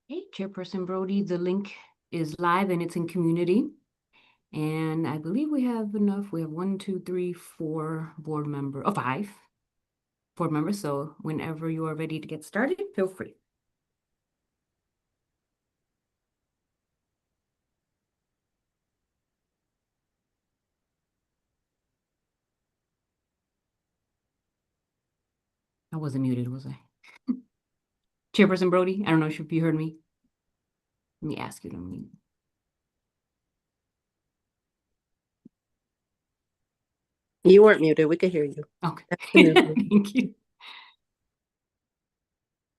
Hey, Chairperson Brody, the link is live and it's in community. And I believe we have enough. We have 1, 2, 3, 4 board members, oh, 5 board members. So whenever you are ready to get started, feel free. I wasn't muted, was I? Chairperson Brody, I don't know if you heard me. Let me ask you to mute. You weren't muted. We could hear you. Okay. Absolutely. Thank you.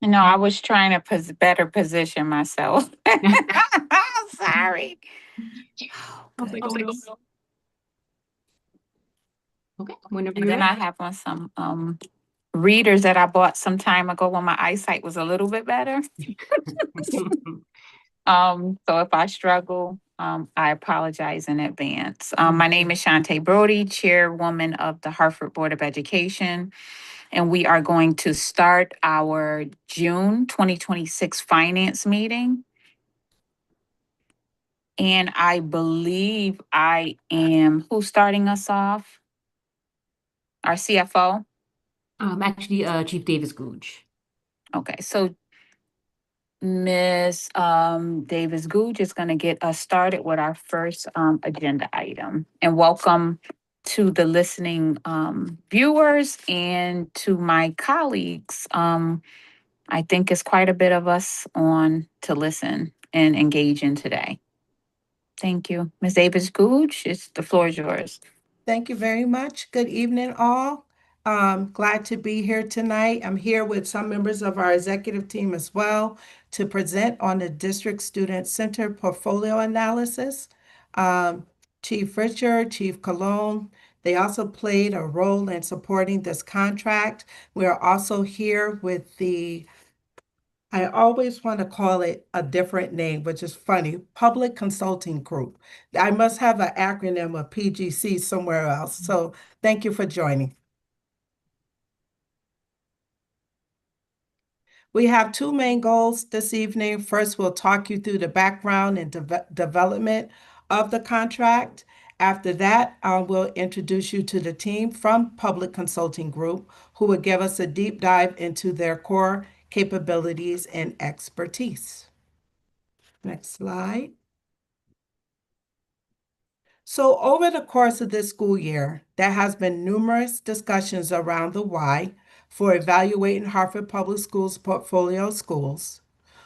No, I was trying to better position myself. Sorry. Okay, whenever And you're then I ready. have on some readers that I bought some time ago when my eyesight was a little bit better. So if I struggle, I apologize in advance. My name is Shantae Brody, Chairwoman of the Hartford Board of Education, and we are going to start our June 2026 finance meeting. And I believe who's starting us off? Our CFO? Actually, Chief Davis Googe. Okay, so Ms. Davis Googe is going to get us started with our first agenda item. And welcome to the listening viewers and to my colleagues. I think it's quite a bit of us on to listen and engage in today. Thank you. Ms. Davis Googe, the floor is yours. Thank you very much. Good evening, all. Glad to be here tonight. I'm here with some members of our executive team as well to present on the District Student Center portfolio analysis. Chief Richard, Chief Cologne, they also played a role in supporting this contract. We are also here with I always want to call it a different name, which is funny, Public Consulting Group. I must have an acronym of PGC somewhere else. So thank you for joining. We have two main goals this evening. First, we'll talk you through the background and development of the contract. After that, we'll introduce you to the team from Public Consulting Group, who will give us a deep dive into their core capabilities and expertise. Next slide. So over the course of this school year, there has been numerous discussions around the why for evaluating Hartford Public Schools portfolio schools.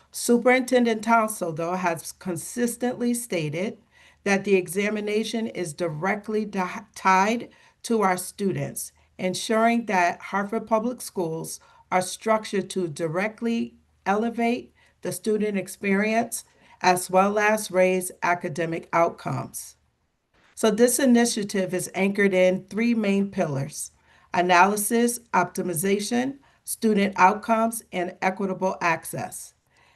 Superintendent Townsend, though, has consistently stated that the examination is directly tied to our students, ensuring that Hartford Public Schools are structured to directly elevate the student experience as well as raise academic outcomes. So this initiative is anchored in three main pillars: analysis, optimization, student outcomes, and equitable access.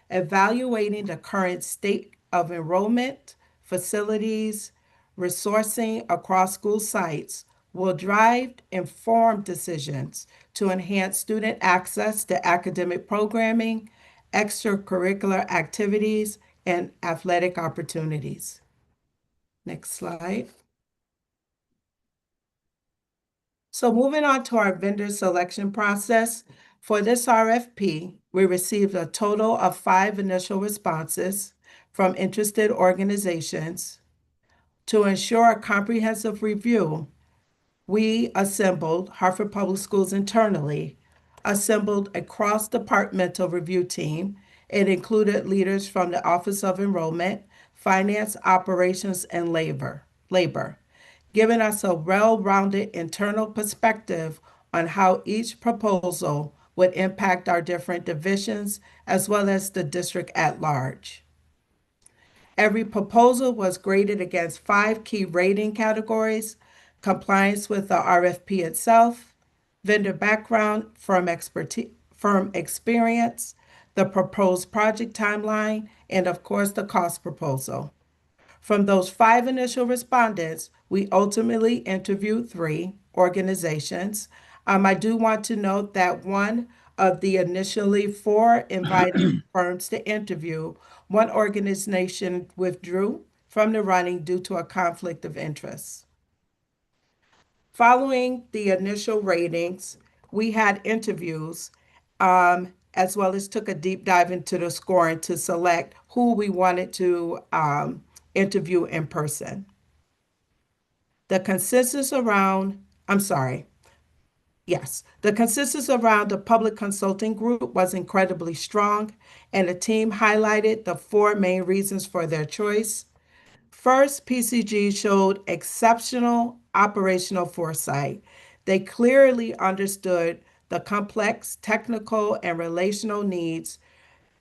Evaluating the current state of enrollment, facilities, resourcing across school sites will drive informed decisions to enhance student access to academic programming, extracurricular activities, and athletic opportunities. Next slide. So moving on to our vendor selection process, for this RFP, we received a total of 5 initial responses from interested organizations. To ensure a comprehensive review, we assembled, Hartford Public Schools internally, assembled a cross-departmental review team. It included leaders from the Office of Enrollment, Finance, Operations, and Labor, giving us a well-rounded internal perspective on how each proposal would impact our different divisions as well as the district at large. Every proposal was graded against 5 key rating categories: compliance with the RFP itself, vendor background, firm experience, the proposed project timeline, and of course, the cost proposal. From those 5 initial respondents, we ultimately interviewed 3 organizations. I do want to note that one of the initially 4 invited firms to interview, one organization withdrew from the running due to a conflict of interest. Following the initial ratings, we had interviews, as well as took a deep dive into the scoring to select who we wanted to interview in person. The consensus around, I'm sorry, yes, the consensus around the public consulting group was incredibly strong, and the team highlighted the 4 main reasons for their choice. First, PCG showed exceptional operational foresight. They clearly understood the complex technical and relational needs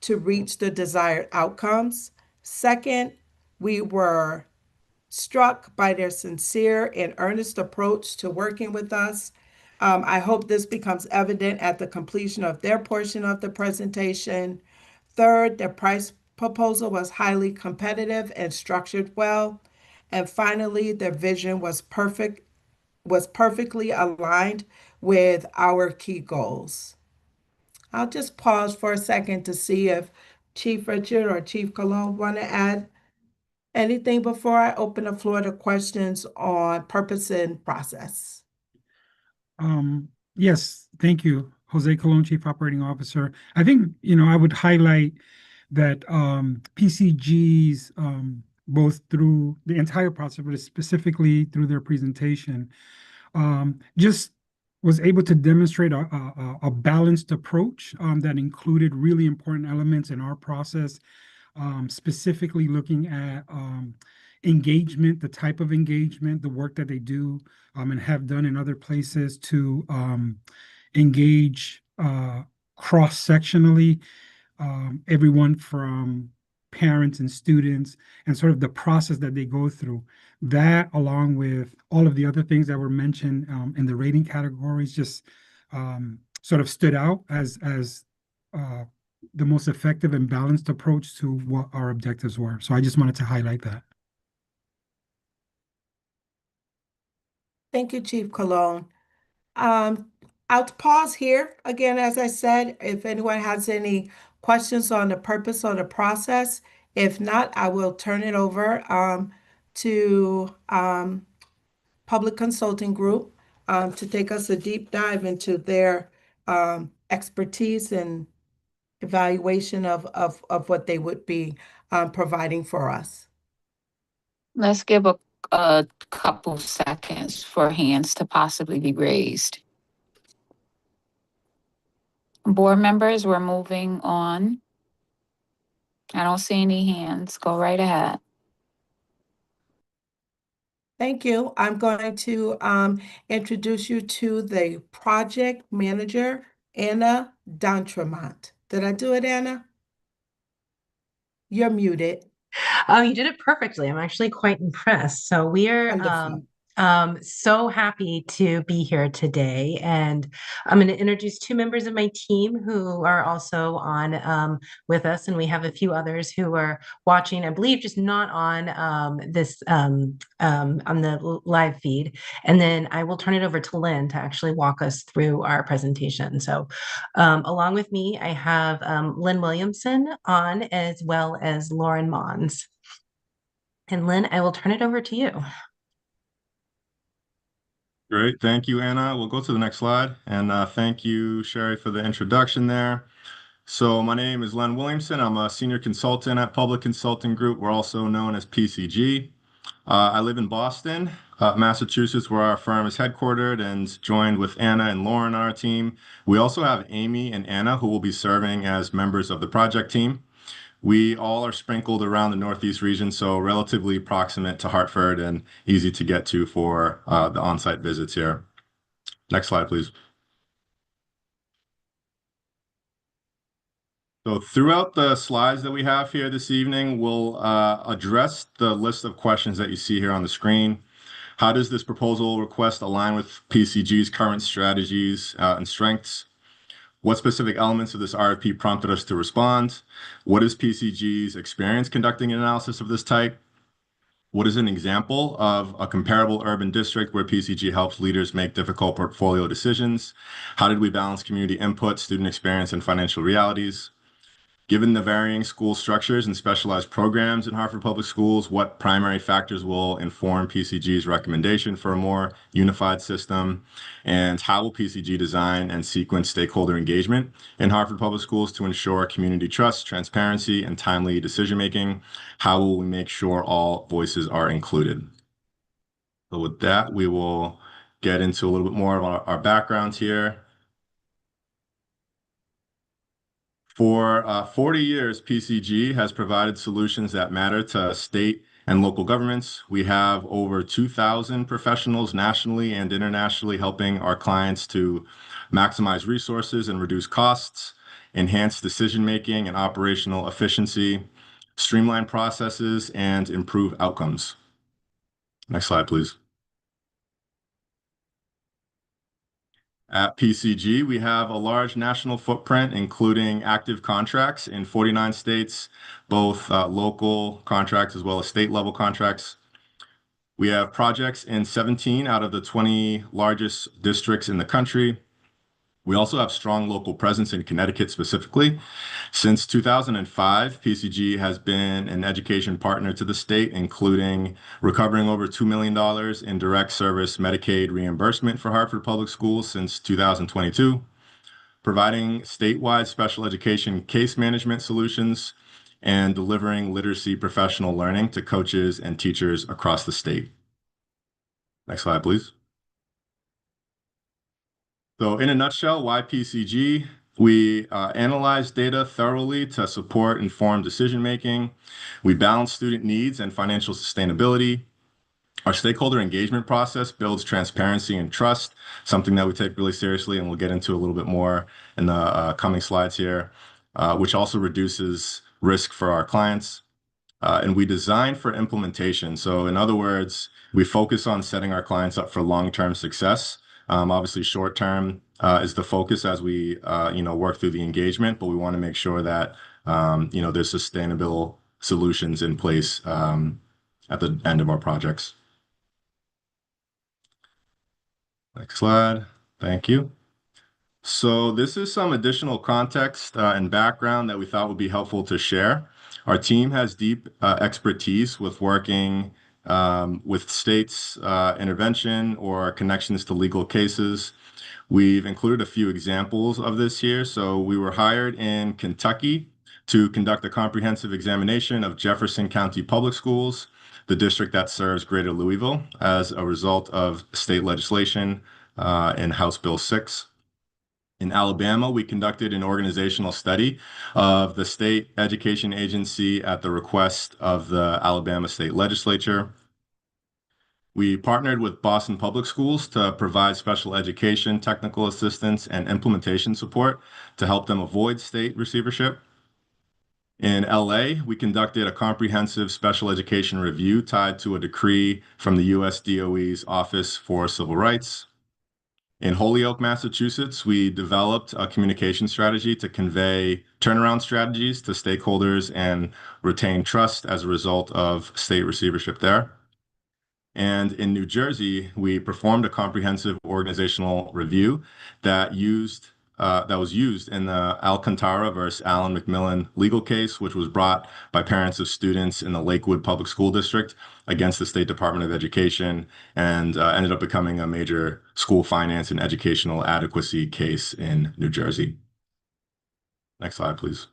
to reach the desired outcomes. Second, we were struck by their sincere and earnest approach to working with us. I hope this becomes evident at the completion of their portion of the presentation. Third, their price proposal was highly competitive and structured well. And finally, their vision was perfectly aligned with our key goals. I'll just pause for a second to see if Chief Richard or Chief Cologne want to add anything before I open the floor to questions on purpose and process. Yes, thank you, Jose Colon, Chief Operating Officer. I think, I would highlight that PCG's, both through the entire process, but specifically through their presentation, just was able to demonstrate a balanced approach that included really important elements in our process, specifically looking at engagement, the type of engagement, the work that they do and have done in other places to engage cross-sectionally, everyone from parents and students, and sort of the process that they go through. That, along with all of the other things that were mentioned in the rating categories, just sort of stood out as the most effective and balanced approach to what our objectives were. So I just wanted to highlight that. Thank you, Chief Cologne. I'll pause here. Again, as I said, if anyone has any questions on the purpose or the process. If not, I will turn it over to Public Consulting Group to take us a deep dive into their expertise and evaluation of what they would be providing for us. Let's give a couple seconds for hands to possibly be raised. Board members, we're moving on. I don't see any hands. Go right ahead. Thank you. I'm going to introduce you to the project manager, Anna D'Entremont. Did I do it, Anna? You're muted. You did it perfectly. I'm actually quite impressed. So we are Wonderful. so happy to be here today, and I'm going to introduce 2 members of my team who are also on with us, and we have a few others who are watching, I believe, just not on this on the live feed. And then I will turn it over to Lynn to actually walk us through our presentation. So along with me, I have Lynn Williamson on, as well as Lauren Mons. And Lynn, I will turn it over to you. Great. Thank you, Anna. We'll go to the next slide. And thank you, Sherry, for the introduction there. So my name is Len Williamson. I'm a senior consultant at Public Consulting Group. We're also known as PCG. I live in Boston, Massachusetts, where our firm is headquartered, and joined with Anna and Lauren on our team. We also have Amy and Anna, who will be serving as members of the project team. We all are sprinkled around the Northeast region, so relatively proximate to Hartford and easy to get to for the on-site visits here. Next slide, please. So throughout the slides that we have here this evening, we'll address the list of questions that you see here on the screen. How does this proposal request align with PCG's current strategies and strengths? What specific elements of this RFP prompted us to respond? What is PCG's experience conducting an analysis of this type? What is an example of a comparable urban district where PCG helps leaders make difficult portfolio decisions? How did we balance community input, student experience, and financial realities? Given the varying school structures and specialized programs in Hartford Public Schools, what primary factors will inform PCG's recommendation for a more unified system? And how will PCG design and sequence stakeholder engagement in Hartford Public Schools to ensure community trust, transparency, and timely decision-making? How will we make sure all voices are included? So with that, we will get into a little bit more of our backgrounds here. For 40 years, PCG has provided solutions that matter to state and local governments. We have over 2,000 professionals nationally and internationally helping our clients to maximize resources and reduce costs, enhance decision-making and operational efficiency, streamline processes, and improve outcomes. Next slide, please. At PCG, we have a large national footprint, including active contracts in 49 states, both local contracts as well as state-level contracts. We have projects in 17 out of the 20 largest districts in the country. We also have strong local presence in Connecticut specifically. Since 2005, PCG has been an education partner to the state, including recovering over $2 million in direct service Medicaid reimbursement for Hartford Public Schools since 2022, providing statewide special education case management solutions, and delivering literacy professional learning to coaches and teachers across the state. Next slide, please. So in a nutshell, why PCG? We analyze data thoroughly to support informed decision-making. We balance student needs and financial sustainability. Our stakeholder engagement process builds transparency and trust, something that we take really seriously, and we'll get into a little bit more in the coming slides here, which also reduces risk for our clients. And we design for implementation. So in other words, we focus on setting our clients up for long-term success. Obviously, short-term is the focus as we work through the engagement, but we want to make sure that there's sustainable solutions in place at the end of our projects. Next slide. Thank you. So this is some additional context and background that we thought would be helpful to share. Our team has deep expertise with working with states' intervention or connections to legal cases. We've included a few examples of this here. So we were hired in Kentucky to conduct a comprehensive examination of Jefferson County Public Schools, the district that serves Greater Louisville, as a result of state legislation in House Bill 6. In Alabama, we conducted an organizational study of the state education agency at the request of the Alabama State Legislature. We partnered with Boston Public Schools to provide special education, technical assistance, and implementation support to help them avoid state receivership. In LA, we conducted a comprehensive special education review tied to a decree from the US DOE's Office for Civil Rights. In Holyoke, Massachusetts, we developed a communication strategy to convey turnaround strategies to stakeholders and retain trust as a result of state receivership there. And in New Jersey, we performed a comprehensive organizational review that was used in the Alcantara versus Allen McMillan legal case, which was brought by parents of students in the Lakewood Public School District against the State Department of Education, and ended up becoming a major school finance and educational adequacy case in New Jersey. Next slide, please.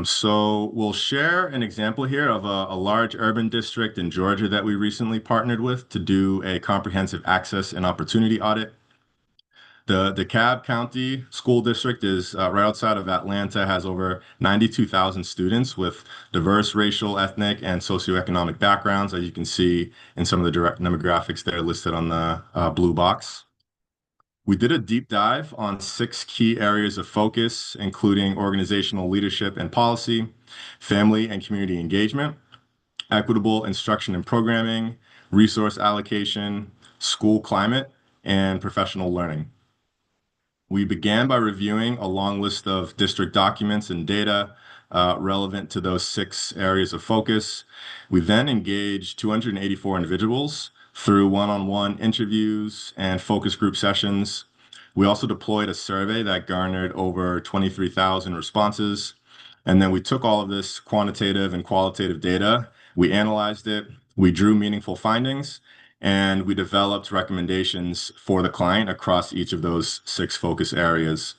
So we'll share an example here of a large urban district in Georgia that we recently partnered with to do a comprehensive access and opportunity audit. The DeKalb County School District is right outside of Atlanta, has over 92,000 students with diverse racial, ethnic, and socioeconomic backgrounds, as you can see in some of the direct demographics that are listed on the blue box. We did a deep dive on 6 key areas of focus, including organizational leadership and policy, family and community engagement, equitable instruction and programming, resource allocation, school climate, and professional learning. We began by reviewing a long list of district documents and data relevant to those 6 areas of focus. We then engaged 284 individuals through one-on-one interviews and focus group sessions. We also deployed a survey that garnered over 23,000 responses. And then we took all of this quantitative and qualitative data, we analyzed it, we drew meaningful findings, and we developed recommendations for the client across each of those 6 focus areas.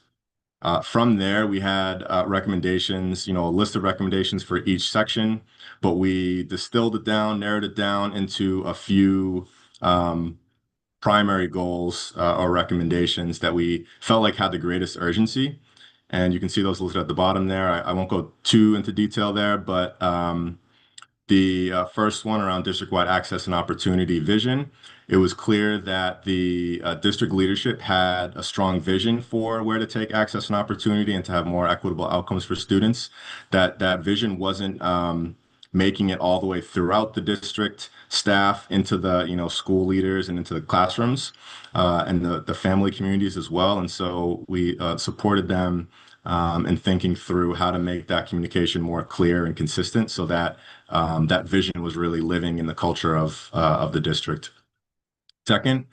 From there, we had recommendations, a list of recommendations for each section, but we distilled it down, narrowed it down into a few primary goals or recommendations that we felt like had the greatest urgency. And you can see those listed at the bottom there. I won't go too into detail there, but the first one around district-wide access and opportunity vision, it was clear that the district leadership had a strong vision for where to take access and opportunity and to have more equitable outcomes for students. That vision wasn't making it all the way throughout the district staff into the school leaders and into the classrooms and the family communities as well. And so we supported them in thinking through how to make that communication more clear and consistent so that that vision was really living in the culture of the district. Second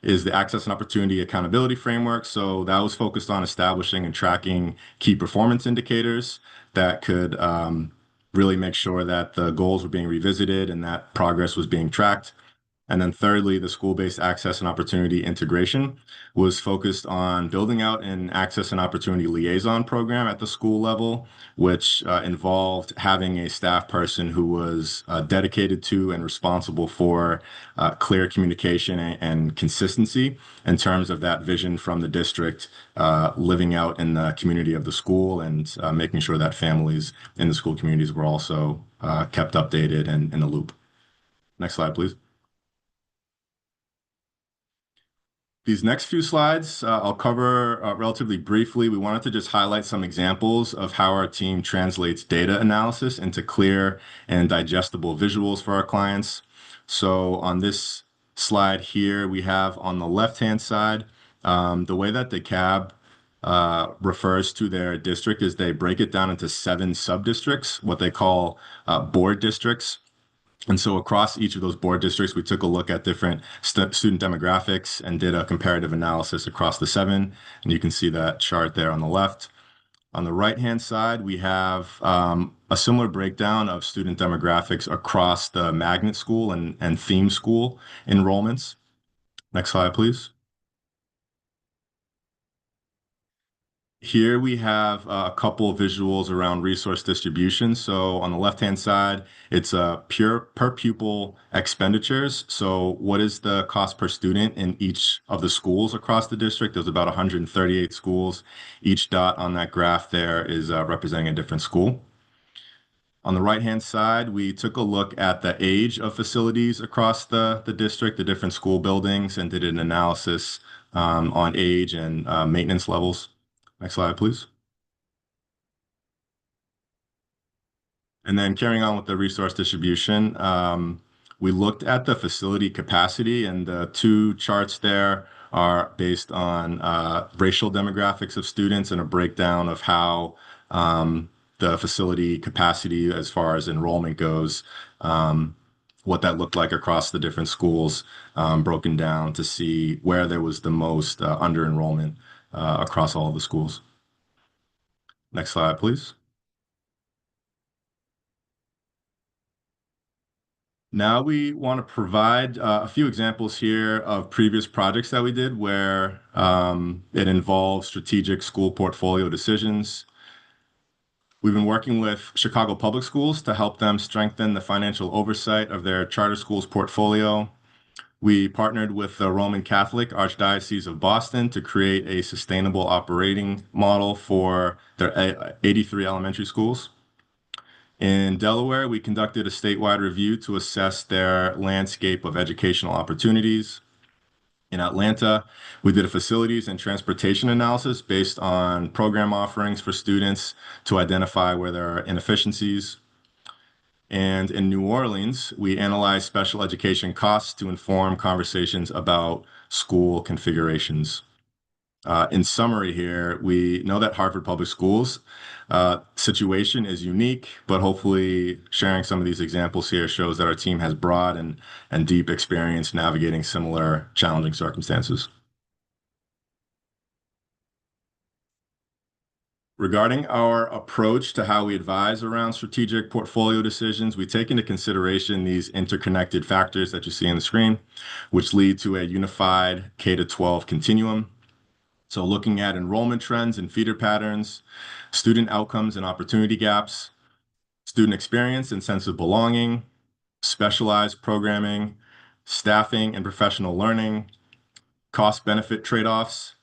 is the access and opportunity accountability framework. So that was focused on establishing and tracking key performance indicators that could really make sure that the goals were being revisited and that progress was being tracked. And then thirdly, the school-based access and opportunity integration was focused on building out an access and opportunity liaison program at the school level, which involved having a staff person who was dedicated to and responsible for clear communication and consistency in terms of that vision from the district living out in the community of the school and making sure that families in the school communities were also kept updated and in the loop. Next slide, please. These next few slides, I'll cover relatively briefly. We wanted to just highlight some examples of how our team translates data analysis into clear and digestible visuals for our clients. So on this slide here, we have on the left-hand side, the way that the CAB refers to their district is they break it down into 7 sub-districts, what they call board districts. And so across each of those board districts, we took a look at different student demographics and did a comparative analysis across the 7. And you can see that chart there on the left. On the right-hand side, we have a similar breakdown of student demographics across the magnet school and theme school enrollments. Next slide, please. Here we have a couple of visuals around resource distribution. So on the left-hand side, it's pure per pupil expenditures. So what is the cost per student in each of the schools across the district? There's about 138 schools. Each dot on that graph there is representing a different school. On the right-hand side, we took a look at the age of facilities across the district, the different school buildings, and did an analysis on age and maintenance levels. Next slide, please. And then carrying on with the resource distribution, we looked at the facility capacity, and the 2 charts there are based on racial demographics of students and a breakdown of how the facility capacity as far as enrollment goes, what that looked like across the different schools, broken down to see where there was the most under enrollment across all of the schools. Next slide, please. Now we want to provide a few examples here of previous projects that we did where it involves strategic school portfolio decisions. We've been working with Chicago Public Schools to help them strengthen the financial oversight of their charter schools portfolio. We partnered with the Roman Catholic Archdiocese of Boston to create a sustainable operating model for their 83 elementary schools. In Delaware, we conducted a statewide review to assess their landscape of educational opportunities. In Atlanta, we did a facilities and transportation analysis based on program offerings for students to identify where there are inefficiencies. And in New Orleans, we analyzed special education costs to inform conversations about school configurations. In summary here, we know that Hartford Public Schools situation is unique, but hopefully sharing some of these examples here shows that our team has broad and deep experience navigating similar challenging circumstances. Regarding our approach to how we advise around strategic portfolio decisions, we take into consideration these interconnected factors that you see on the screen, which lead to a unified K-12 continuum. So looking at enrollment trends and feeder patterns, student outcomes and opportunity gaps, student experience and sense of belonging, specialized programming, staffing and professional learning, cost-benefit trade-offs,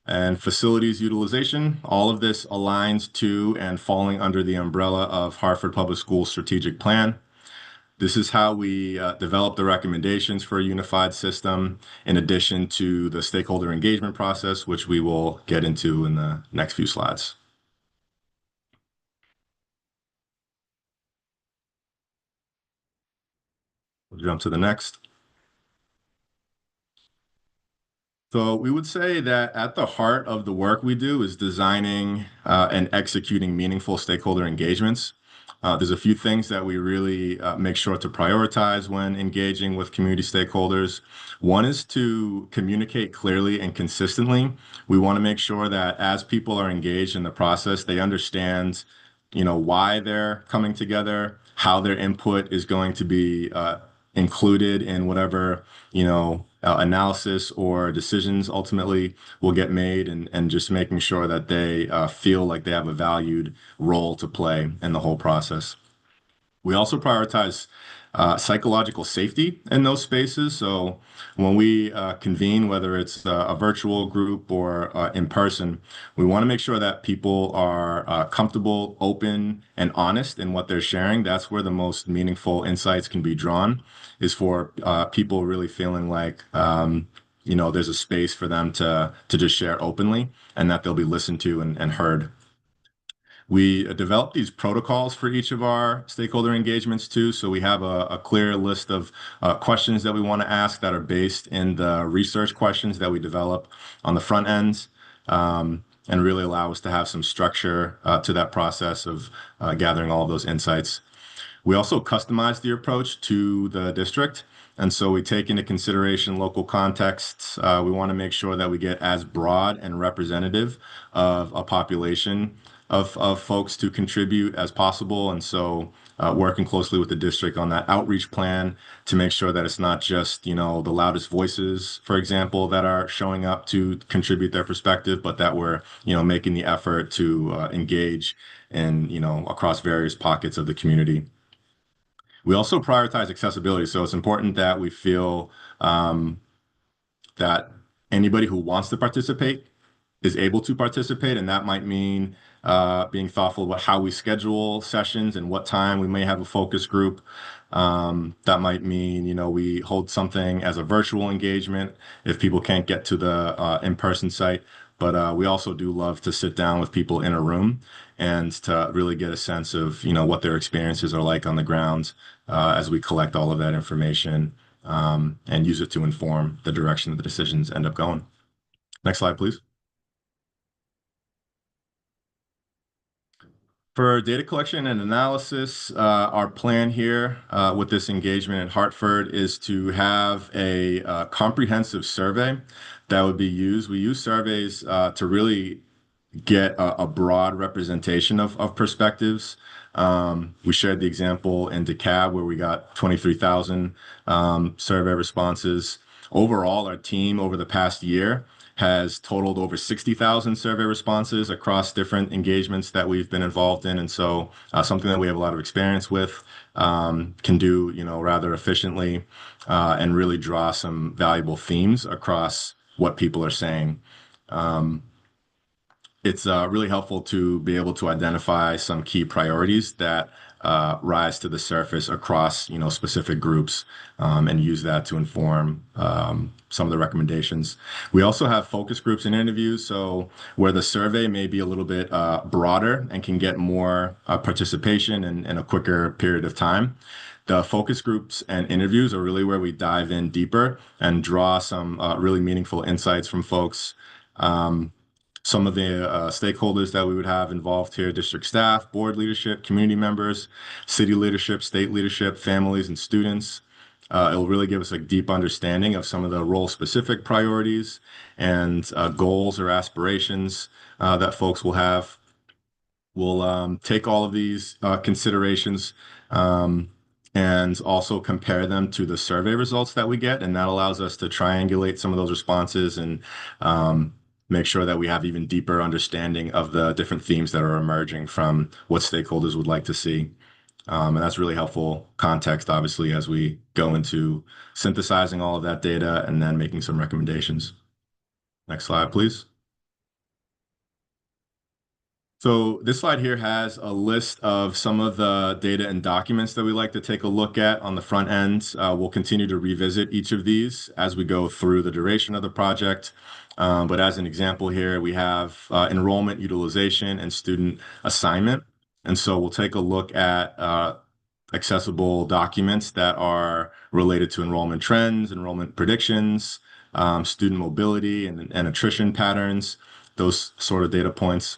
and facilities utilization. All of this aligns to and falling under the umbrella of Hartford Public Schools strategic plan. This is how we develop the recommendations for a unified system, in addition to the stakeholder engagement process, which we will get into in the next few slides. We'll jump to the next. So we would say that at the heart of the work we do is designing and executing meaningful stakeholder engagements. There's a few things that we really make sure to prioritize when engaging with community stakeholders. One is to communicate clearly and consistently. We want to make sure that as people are engaged in the process, they understand, why they're coming together, how their input is going to be included in whatever, analysis or decisions ultimately will get made, and just making sure that they feel like they have a valued role to play in the whole process. We also prioritize psychological safety in those spaces. So when we convene, whether it's a virtual group or in person, we want to make sure that people are comfortable, open, and honest in what they're sharing. That's where the most meaningful insights can be drawn, is for people really feeling like there's a space for them to just share openly, and that they'll be listened to and heard. We develop these protocols for each of our stakeholder engagements too. So we have a clear list of questions that we want to ask that are based in the research questions that we develop on the front ends, and really allow us to have some structure to that process of gathering all of those insights. We also customize the approach to the district. And so we take into consideration local contexts. We want to make sure that we get as broad and representative of a population of folks to contribute as possible. And so working closely with the district on that outreach plan to make sure that it's not just, the loudest voices, for example, that are showing up to contribute their perspective, but that we're, making the effort to engage in, across various pockets of the community. We also prioritize accessibility. So it's important that we feel that anybody who wants to participate is able to participate. And that might mean being thoughtful about how we schedule sessions and what time we may have a focus group. That might mean, we hold something as a virtual engagement if people can't get to the in-person site. But we also do love to sit down with people in a room and to really get a sense of, what their experiences are like on the ground as we collect all of that information and use it to inform the direction that the decisions end up going. Next slide, please. For data collection and analysis, our plan here with this engagement in Hartford is to have a comprehensive survey that would be used. We use surveys to really get a broad representation of perspectives. We shared the example in DeKalb where we got 23,000 survey responses. Overall, our team over the past year has totaled over 60,000 survey responses across different engagements that we've been involved in. And so something that we have a lot of experience with, can do, rather efficiently, and really draw some valuable themes across what people are saying. It's really helpful to be able to identify some key priorities that rise to the surface across, specific groups, and use that to inform some of the recommendations. We also have focus groups and interviews, so where the survey may be a little bit broader and can get more participation in a quicker period of time. The focus groups and interviews are really where we dive in deeper and draw some really meaningful insights from folks. Some of the stakeholders that we would have involved here: district staff, board leadership, community members, city leadership, state leadership, families, and students. It'll really give us a deep understanding of some of the role-specific priorities and goals or aspirations that folks will have. We'll take all of these considerations and also compare them to the survey results that we get, and that allows us to triangulate some of those responses and make sure that we have even deeper understanding of the different themes that are emerging from what stakeholders would like to see. And that's really helpful context, obviously, as we go into synthesizing all of that data and then making some recommendations. Next slide, please. So this slide here has a list of some of the data and documents that we like to take a look at on the front end. We'll continue to revisit each of these as we go through the duration of the project. But as an example here, we have enrollment, utilization, and student assignment. And so we'll take a look at accessible documents that are related to enrollment trends, enrollment predictions, student mobility and attrition patterns, those sort of data points.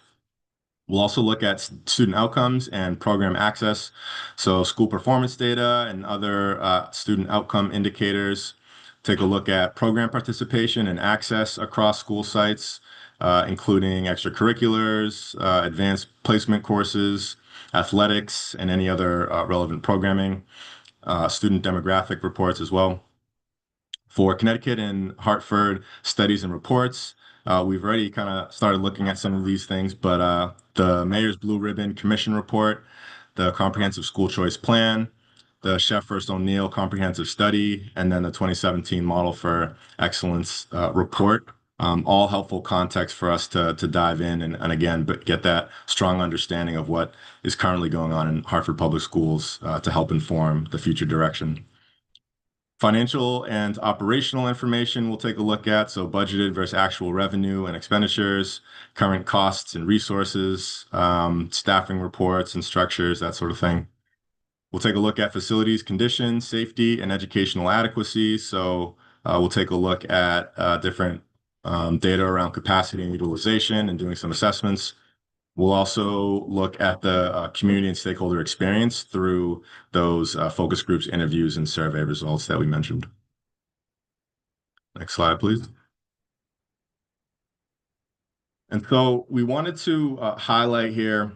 We'll also look at student outcomes and program access, so school performance data and other student outcome indicators. Take a look at program participation and access across school sites, including extracurriculars, advanced placement courses, athletics, and any other relevant programming, student demographic reports as well. For Connecticut and Hartford studies and reports, we've already kind of started looking at some of these things, but the Mayor's Blue Ribbon Commission Report, the Comprehensive School Choice Plan, the Chef First O'Neill Comprehensive Study, and then the 2017 Model for Excellence report. All helpful context for us to dive in and again, but get that strong understanding of what is currently going on in Hartford Public Schools to help inform the future direction. Financial and operational information we'll take a look at, so budgeted versus actual revenue and expenditures, current costs and resources, staffing reports and structures, that sort of thing. We'll take a look at facilities condition, safety, and educational adequacy. So we'll take a look at different data around capacity and utilization and doing some assessments. We'll also look at the community and stakeholder experience through those focus groups, interviews, and survey results that we mentioned. Next slide, please. And so we wanted to highlight here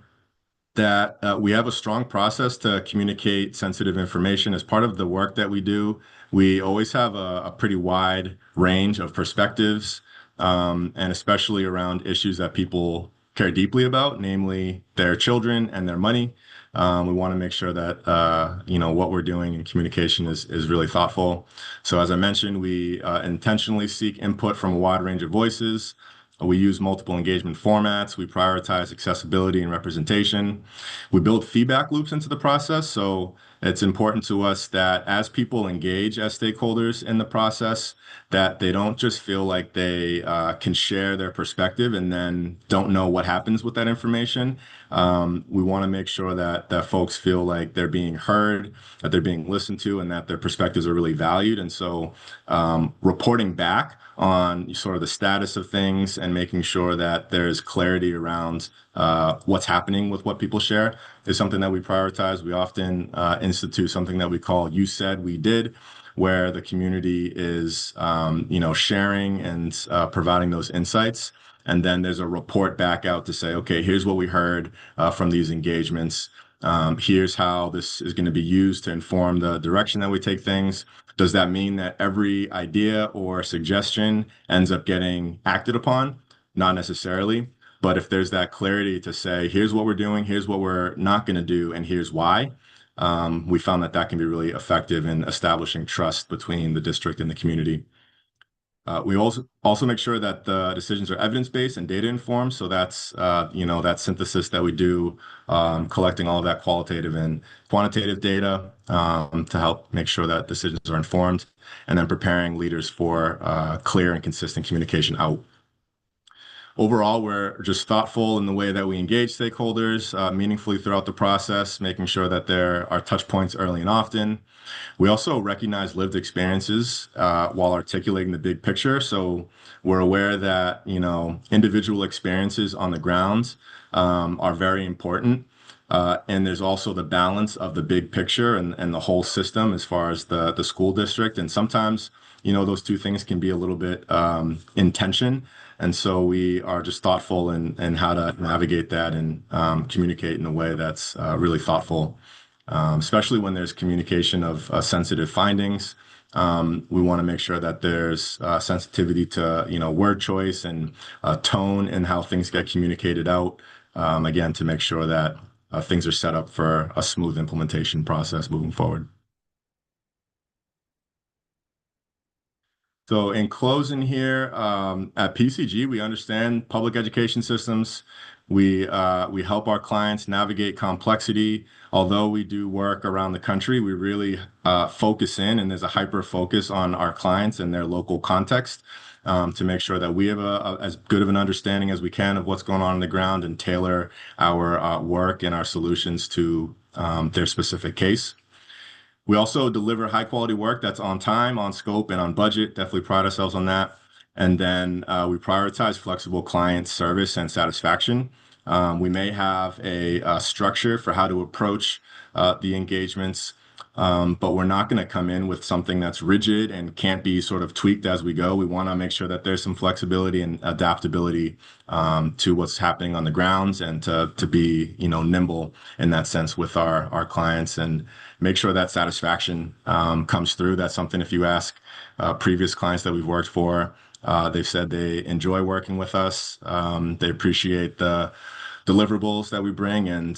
that we have a strong process to communicate sensitive information. As part of the work that we do, we always have a pretty wide range of perspectives, and especially around issues that people care deeply about, namely their children and their money. We want to make sure that what we're doing in communication is really thoughtful. So as I mentioned, we intentionally seek input from a wide range of voices. We use multiple engagement formats. We prioritize accessibility and representation. We build feedback loops into the process. So it's important to us that as people engage as stakeholders in the process, that they don't just feel like they can share their perspective and then don't know what happens with that information. We want to make sure that folks feel like they're being heard, that they're being listened to, and that their perspectives are really valued. And so reporting back on sort of the status of things and making sure that there's clarity around what's happening with what people share is something that we prioritize. We often institute something that we call "You Said, We Did," where the community is sharing and providing those insights. And then there's a report back out to say, okay, here's what we heard from these engagements. Here's how this is going to be used to inform the direction that we take things. Does that mean that every idea or suggestion ends up getting acted upon? Not necessarily. But if there's that clarity to say, here's what we're doing, here's what we're not going to do, and here's why, we found that can be really effective in establishing trust between the district and the community. We also make sure that the decisions are evidence-based and data-informed. So that's, that synthesis that we do, collecting all of that qualitative and quantitative data to help make sure that decisions are informed, and then preparing leaders for clear and consistent communication out. overall, we're just thoughtful in the way that we engage stakeholders meaningfully throughout the process, making sure that there are touch points early and often. We also recognize lived experiences while articulating the big picture. So we're aware that, individual experiences on the ground are very important. And there's also the balance of the big picture and the whole system as far as the school district. And sometimes, those two things can be a little bit in tension. And so we are just thoughtful in how to navigate that and communicate in a way that's really thoughtful, especially when there's communication of sensitive findings. We want to make sure that there's sensitivity to, word choice and tone and how things get communicated out, again, to make sure that things are set up for a smooth implementation process moving forward. So in closing here, at PCG, we understand public education systems. We help our clients navigate complexity. Although we do work around the country, we really focus in, and there's a hyper focus on our clients and their local context to make sure that we have as good of an understanding as we can of what's going on the ground and tailor our work and our solutions to their specific case. We also deliver high quality work that's on time, on scope, and on budget. Definitely pride ourselves on that. And then we prioritize flexible client service and satisfaction. We may have a structure for how to approach the engagements, but we're not going to come in with something that's rigid and can't be sort of tweaked as we go. We want to make sure that there's some flexibility and adaptability to what's happening on the grounds and to be, nimble in that sense with our clients and make sure that satisfaction comes through. That's something, if you ask previous clients that we've worked for, they've said they enjoy working with us. They appreciate the deliverables that we bring and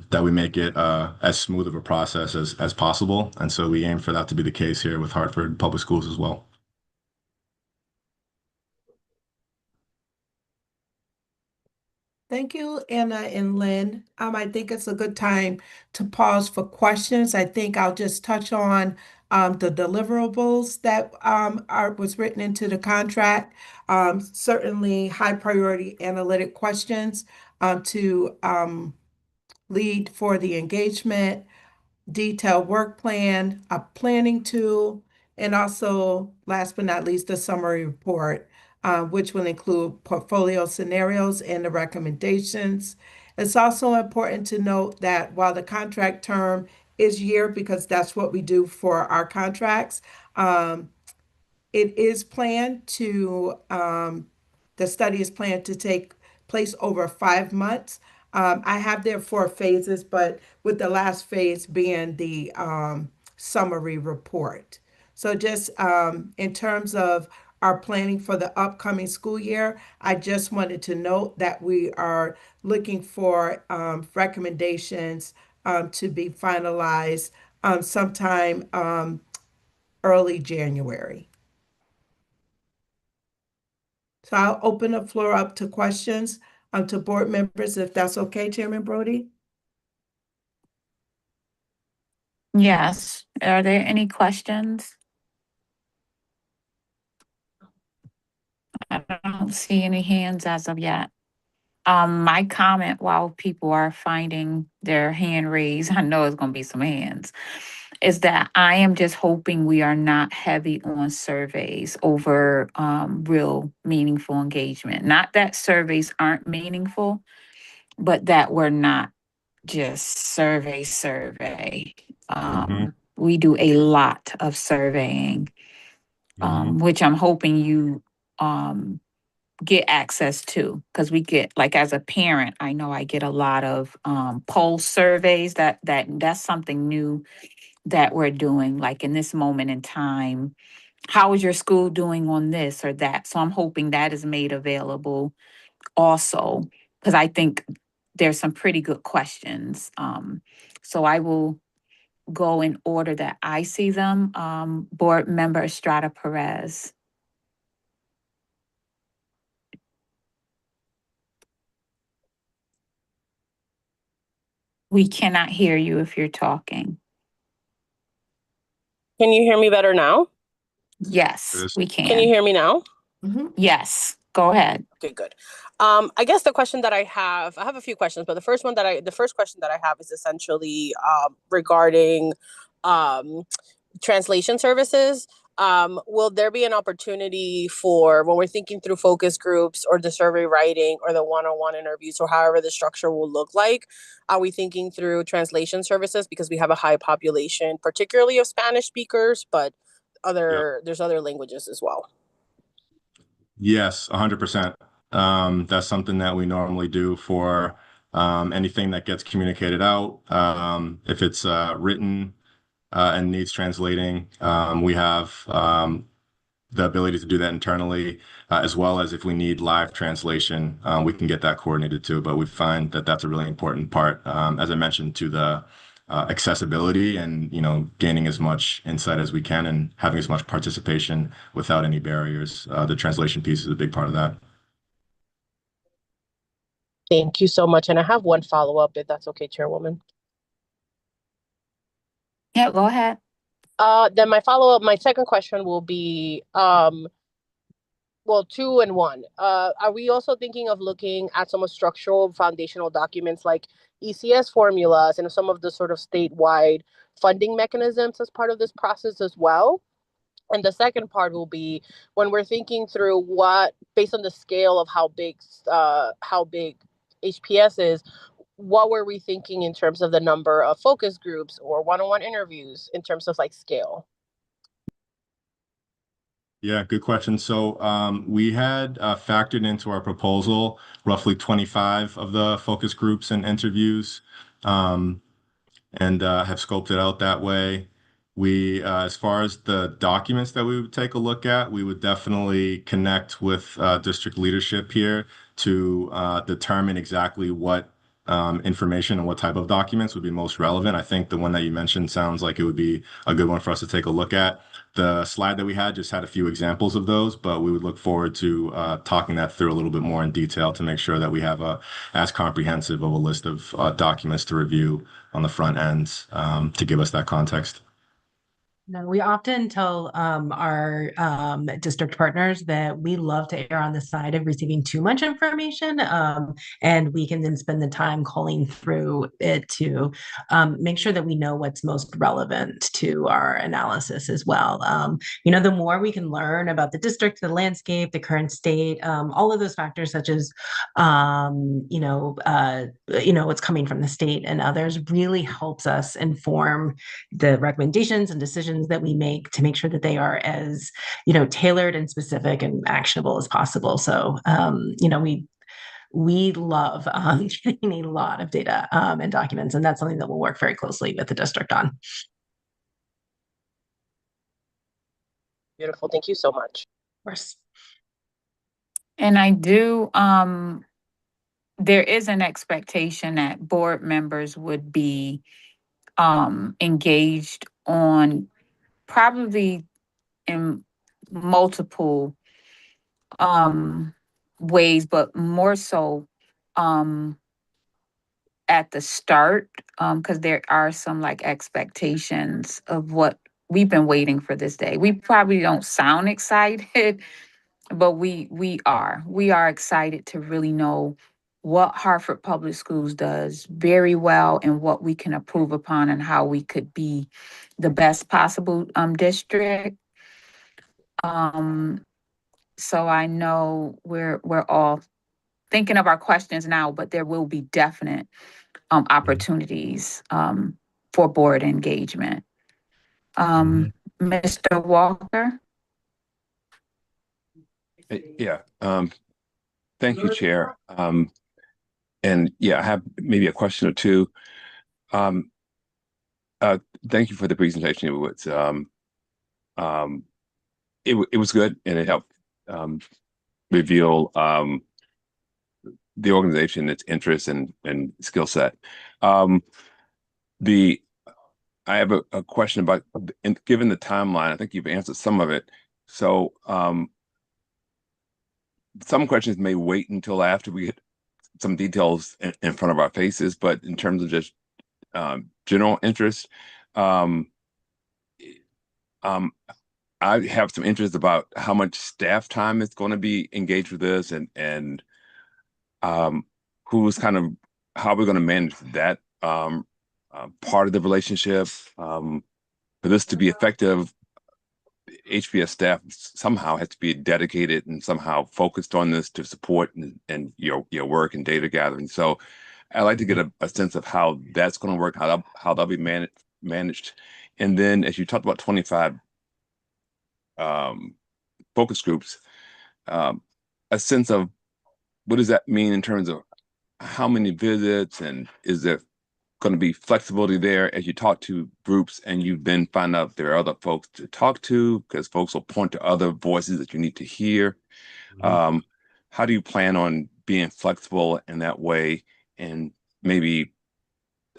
that we make it as smooth of a process as possible. And so we aim for that to be the case here with Hartford Public Schools as well. Thank you, Anna and Lynn. I think it's a good time to pause for questions. I think I'll just touch on the deliverables that was written into the contract. Certainly high priority analytic questions to lead for the engagement, detailed work plan, a planning tool, and also, last but not least, a summary report, which will include portfolio scenarios and the recommendations. It's also important to note that while the contract term is year, because that's what we do for our contracts, it is planned to, the study is planned to take place over 5 months. I have there 4 phases, but with the last phase being the summary report. So just in terms of our planning for the upcoming school year, I just wanted to note that we are looking for recommendations to be finalized sometime early January. So I'll open the floor up to questions to board members, if that's okay, Chairman Brody. Yes. Are there any questions? I don't see any hands as of yet. My comment while people are finding their hand raised, I know it's gonna be some hands, is that I am just hoping we are not heavy on surveys over real meaningful engagement. Not that surveys aren't meaningful, but that we're not just survey. We do a lot of surveying, which I'm hoping you get access to, because we get, like, as a parent, I know I get a lot of pulse surveys. That's something new that we're doing, like in this moment in time. How is your school doing on this or that? So I'm hoping that is made available also, because I think there's some pretty good questions. So I will go in order that I see them. Board Member Estrada Perez. We cannot hear you if you're talking. Can you hear me better now? Yes, we can. Can you hear me now? Mm-hmm. Yes. Go ahead. Okay, good. I guess the question that I have a few questions, but the first question that I have is essentially regarding translation services. Will there be an opportunity for, when we're thinking through focus groups or the survey writing or the one-on-one interviews or however the structure will look like, are we thinking through translation services because we have a high population, particularly of Spanish speakers, but there's other languages as well? Yes, 100%. That's something that we normally do for anything that gets communicated out. If it's written and needs translating, we have the ability to do that internally, as well as if we need live translation, we can get that coordinated too. But we find that that's a really important part, as I mentioned, to the accessibility and, gaining as much insight as we can and having as much participation without any barriers. The translation piece is a big part of that. Thank you so much. And I have one follow-up, if that's okay, Chairwoman. Yeah, go ahead. Then my second question will be, well, two and one. Are we also thinking of looking at some of structural foundational documents like ECS formulas and some of the sort of statewide funding mechanisms as part of this process as well? And the second part will be, when we're thinking through what, based on the scale of how big HPS is, what were we thinking in terms of the number of focus groups or one-on-one interviews in terms of like scale? Yeah, good question. So we had factored into our proposal roughly 25 of the focus groups and interviews, and have scoped it out that way. We, as far as the documents that we would take a look at, we would definitely connect with district leadership here to determine exactly what information and what type of documents would be most relevant. I think the one that you mentioned sounds like it would be a good one for us to take a look at. The slide that we had just had a few examples of those, but we would look forward to talking that through a little bit more in detail to make sure that we have as comprehensive of a list of documents to review on the front end to give us that context. No, we often tell our district partners that we love to err on the side of receiving too much information, and we can then spend the time calling through it to make sure that we know what's most relevant to our analysis as well. The more we can learn about the district, the landscape, the current state, all of those factors, such as what's coming from the state and others, really helps us inform the recommendations and decisions that we make to make sure that they are as tailored and specific and actionable as possible. So we love getting a lot of data and documents, and that's something that we'll work very closely with the district on. Beautiful. Thank you so much. Of course. And I do, there is an expectation that board members would be engaged on probably in multiple ways, but more so at the start, because there are some like expectations of what we've been waiting for this day. We probably don't sound excited, but we are excited to really know what Hartford Public Schools does very well and what we can improve upon and how we could be the best possible district. So I know we're all thinking of our questions now, but there will be definite opportunities for board engagement. Mr. Walker? Yeah. Thank you, Chair. And yeah, I have maybe a question or two. Thank you for the presentation. It was good, and it helped reveal the organization, its interests and skill set. I have a question about, given the timeline, I think you've answered some of it. So some questions may wait until after we get some details in front of our faces, but in terms of just general interest, I I have some interest about how much staff time is going to be engaged with this, and who's kind of how we're going to manage that part of the relationship. For this to be effective, HPS staff somehow has to be dedicated and somehow focused on this to support and your work and data gathering. So I'd like to get a sense of how that's going to work, how that'll be managed. And then as you talked about 25 focus groups, a sense of what does that mean in terms of how many visits, and is there going to be flexibility there as you talk to groups and you then find out there are other folks to talk to, because folks will point to other voices that you need to hear. How do you plan on being flexible in that way? And maybe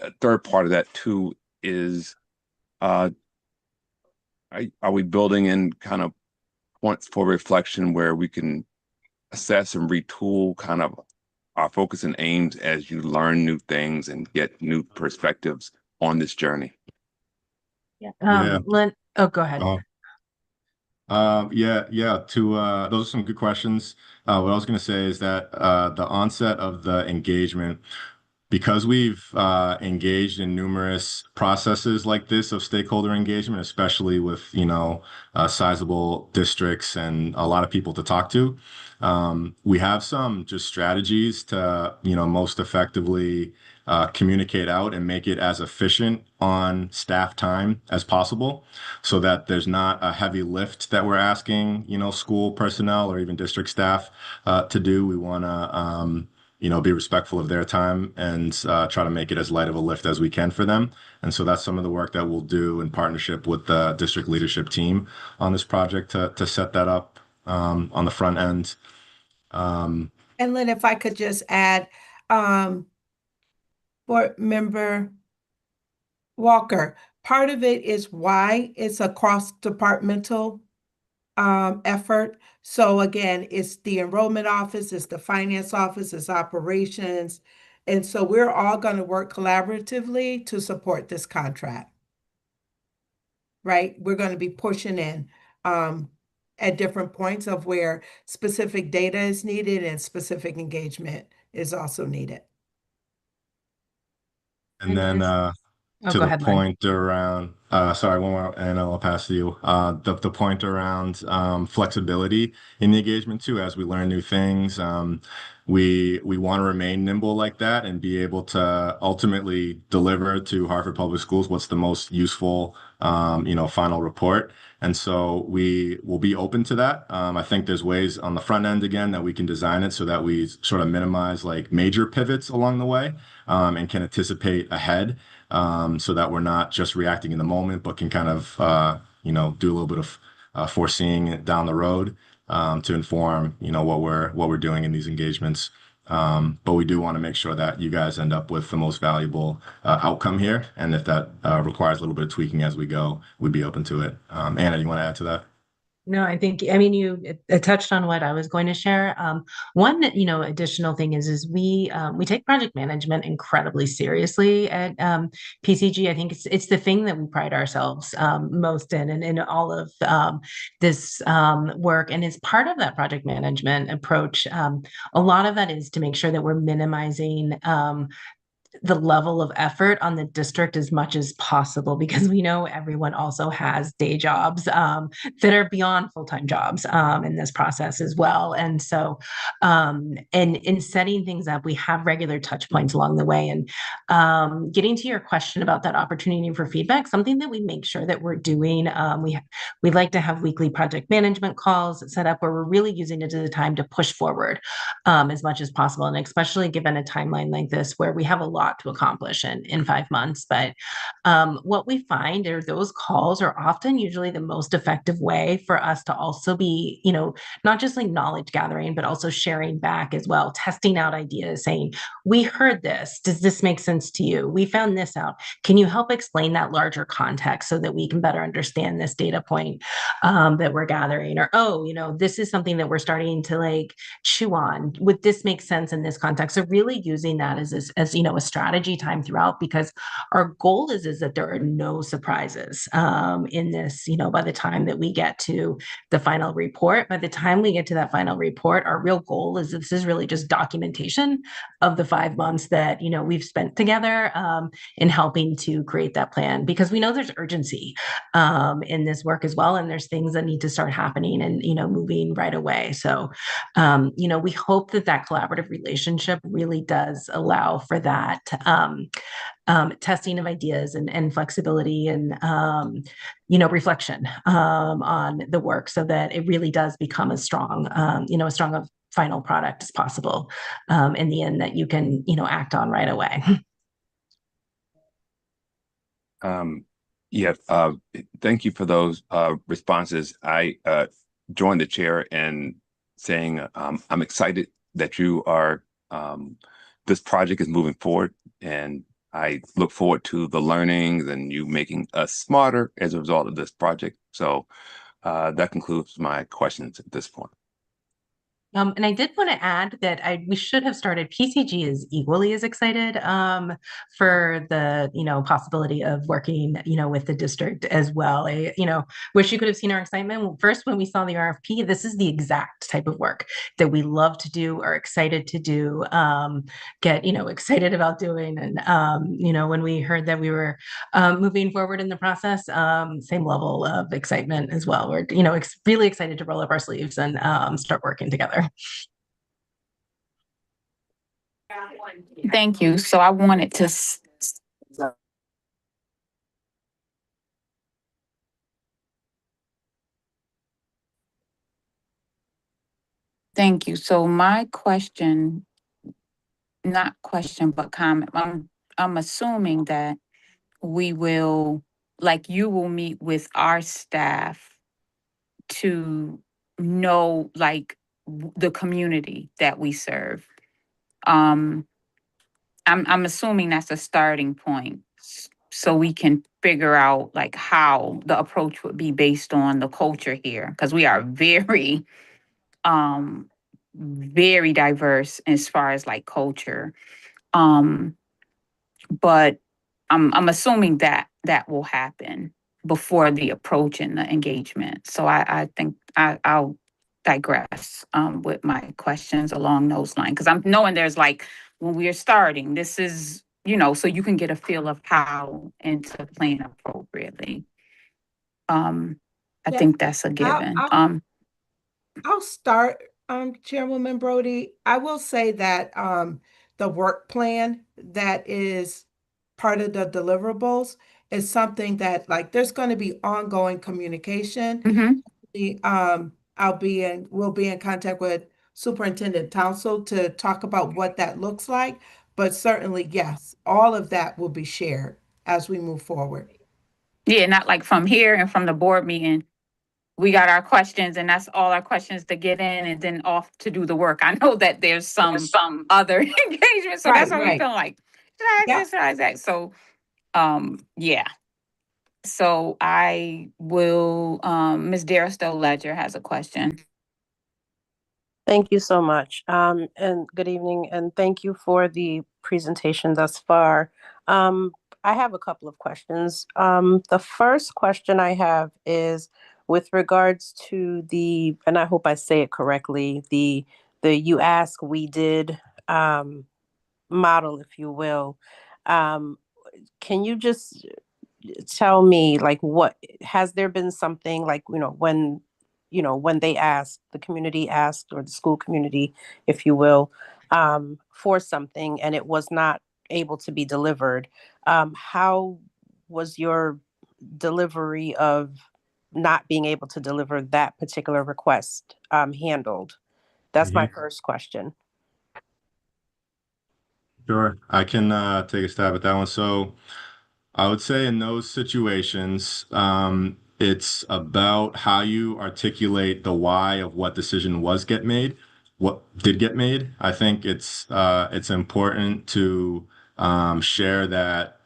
a third part of that too is, are we building in kind of points for reflection where we can assess and retool kind of our focus and aims as you learn new things and get new perspectives on this journey? Yeah. Lynn, oh, go ahead. Yeah. Those are some good questions. What I was going to say is that the onset of the engagement, because we've engaged in numerous processes like this of stakeholder engagement, especially with, sizable districts and a lot of people to talk to, we have some just strategies to, most effectively communicate out and make it as efficient on staff time as possible, so that there's not a heavy lift that we're asking, school personnel or even district staff to do. We want to be respectful of their time and try to make it as light of a lift as we can for them. And so that's some of the work that we'll do in partnership with the district leadership team on this project to set that up on the front end. And Lynn, if I could just add, Board Member Walker, part of it is why it's a cross-departmental effort. So again, it's the enrollment office, it's the finance office, it's operations. And so we're all going to work collaboratively to support this contract. Right? We're going to be pushing in at different points of where specific data is needed and specific engagement is also needed. And then to go the ahead, Lynn. point around, sorry, one more, and I'll pass to you. The point around flexibility in the engagement too, as we learn new things. We want to remain nimble like that and be able to ultimately deliver to Hartford Public Schools what's the most useful, final report. And so we will be open to that. I think there's ways on the front end, again, that we can design it so that we sort of minimize like major pivots along the way and can anticipate ahead, so that we're not just reacting in the moment, but can kind of, do a little bit of foreseeing it down the road to inform, what we're doing in these engagements. But we do want to make sure that you guys end up with the most valuable outcome here. And if that requires a little bit of tweaking as we go, we'd be open to it. Anna, you want to add to that? No, I mean, you touched on what I was going to share. One, additional thing is we take project management incredibly seriously at PCG. I think it's the thing that we pride ourselves most in all of this work. And as part of that project management approach, a lot of that is to make sure that we're minimizing the level of effort on the district as much as possible, because we know everyone also has day jobs that are beyond full-time jobs in this process as well. And so and in setting things up, we have regular touch points along the way. And getting to your question about that opportunity for feedback, something that we make sure that we're doing, we like to have weekly project management calls set up where we're really using it as a time to push forward as much as possible. And especially given a timeline like this where we have a lot to accomplish in 5 months. But what we find are those calls are often usually the most effective way for us to also be, not just like knowledge gathering, but also sharing back as well, testing out ideas, saying, we heard this. Does this make sense to you? We found this out. Can you help explain that larger context so that we can better understand this data point that we're gathering? Or, this is something that we're starting to like chew on. Would this make sense in this context? So really using that as a strategy time throughout, because our goal is that there are no surprises in this, by the time that we get to the final report. By the time we get to that final report, our real goal is this is really just documentation of the 5 months that, we've spent together in helping to create that plan, because we know there's urgency in this work as well. And there's things that need to start happening and, moving right away. So, we hope that that collaborative relationship really does allow for that testing of ideas and flexibility and, reflection on the work, so that it really does become as strong, a strong of final product as possible in the end that you can, act on right away. Yeah, thank you for those responses. I joined the chair in saying I'm excited that you are this project is moving forward, and I look forward to the learnings and you making us smarter as a result of this project. So that concludes my questions at this point. And I did want to add that we should have started. PCG is equally as excited for the possibility of working with the district as well. I wish you could have seen our excitement first when we saw the RFP. This is the exact type of work that we love to do, are excited to do, get excited about doing, and when we heard that we were moving forward in the process, same level of excitement as well. We're really excited to roll up our sleeves and start working together. Thank you. So I wanted to thank you. So my question, not question, but comment, I'm assuming that we will, like, you will meet with our staff to know, like, the community that we serve. I'm assuming that's a starting point, so we can figure out like how the approach would be based on the culture here, because we are very very diverse as far as like culture. But I'm assuming that that will happen before the approach and the engagement. So I think I'll digress with my questions along those lines, because I'm knowing there's like, when we are starting, this is, so you can get a feel of how and to plan appropriately. I Yeah, think that's a given. I'll start, Chairwoman Brody. I will say that the work plan that is part of the deliverables is something that, like, there's going to be ongoing communication. Mhm. We'll be in contact with Superintendent Townsend to talk about what that looks like. But certainly, yes, all of that will be shared as we move forward. Yeah, not like from here and from the board meeting, we got our questions and that's all our questions to get in and then off to do the work. I know that there's some other engagement. So that's Right, what we right. feel like. Should I ask Yep. this? Should I ask that? So yeah. So I will, Ms. Darrell Ledger has a question. Thank you so much. And good evening, and thank you for the presentation thus far. I have a couple of questions. The first question I have is with regards to the, and I hope I say it correctly, the you ask, we did model, if you will. Can you just tell me, like, what has there been something like, when they asked, the community asked, or the school community, if you will, for something and it was not able to be delivered, how was your delivery of not being able to deliver that particular request handled? That's my first question. Sure, I can take a stab at that one. So I would say in those situations, it's about how you articulate the why of what decision was get made, what did get made. I think it's important to share that,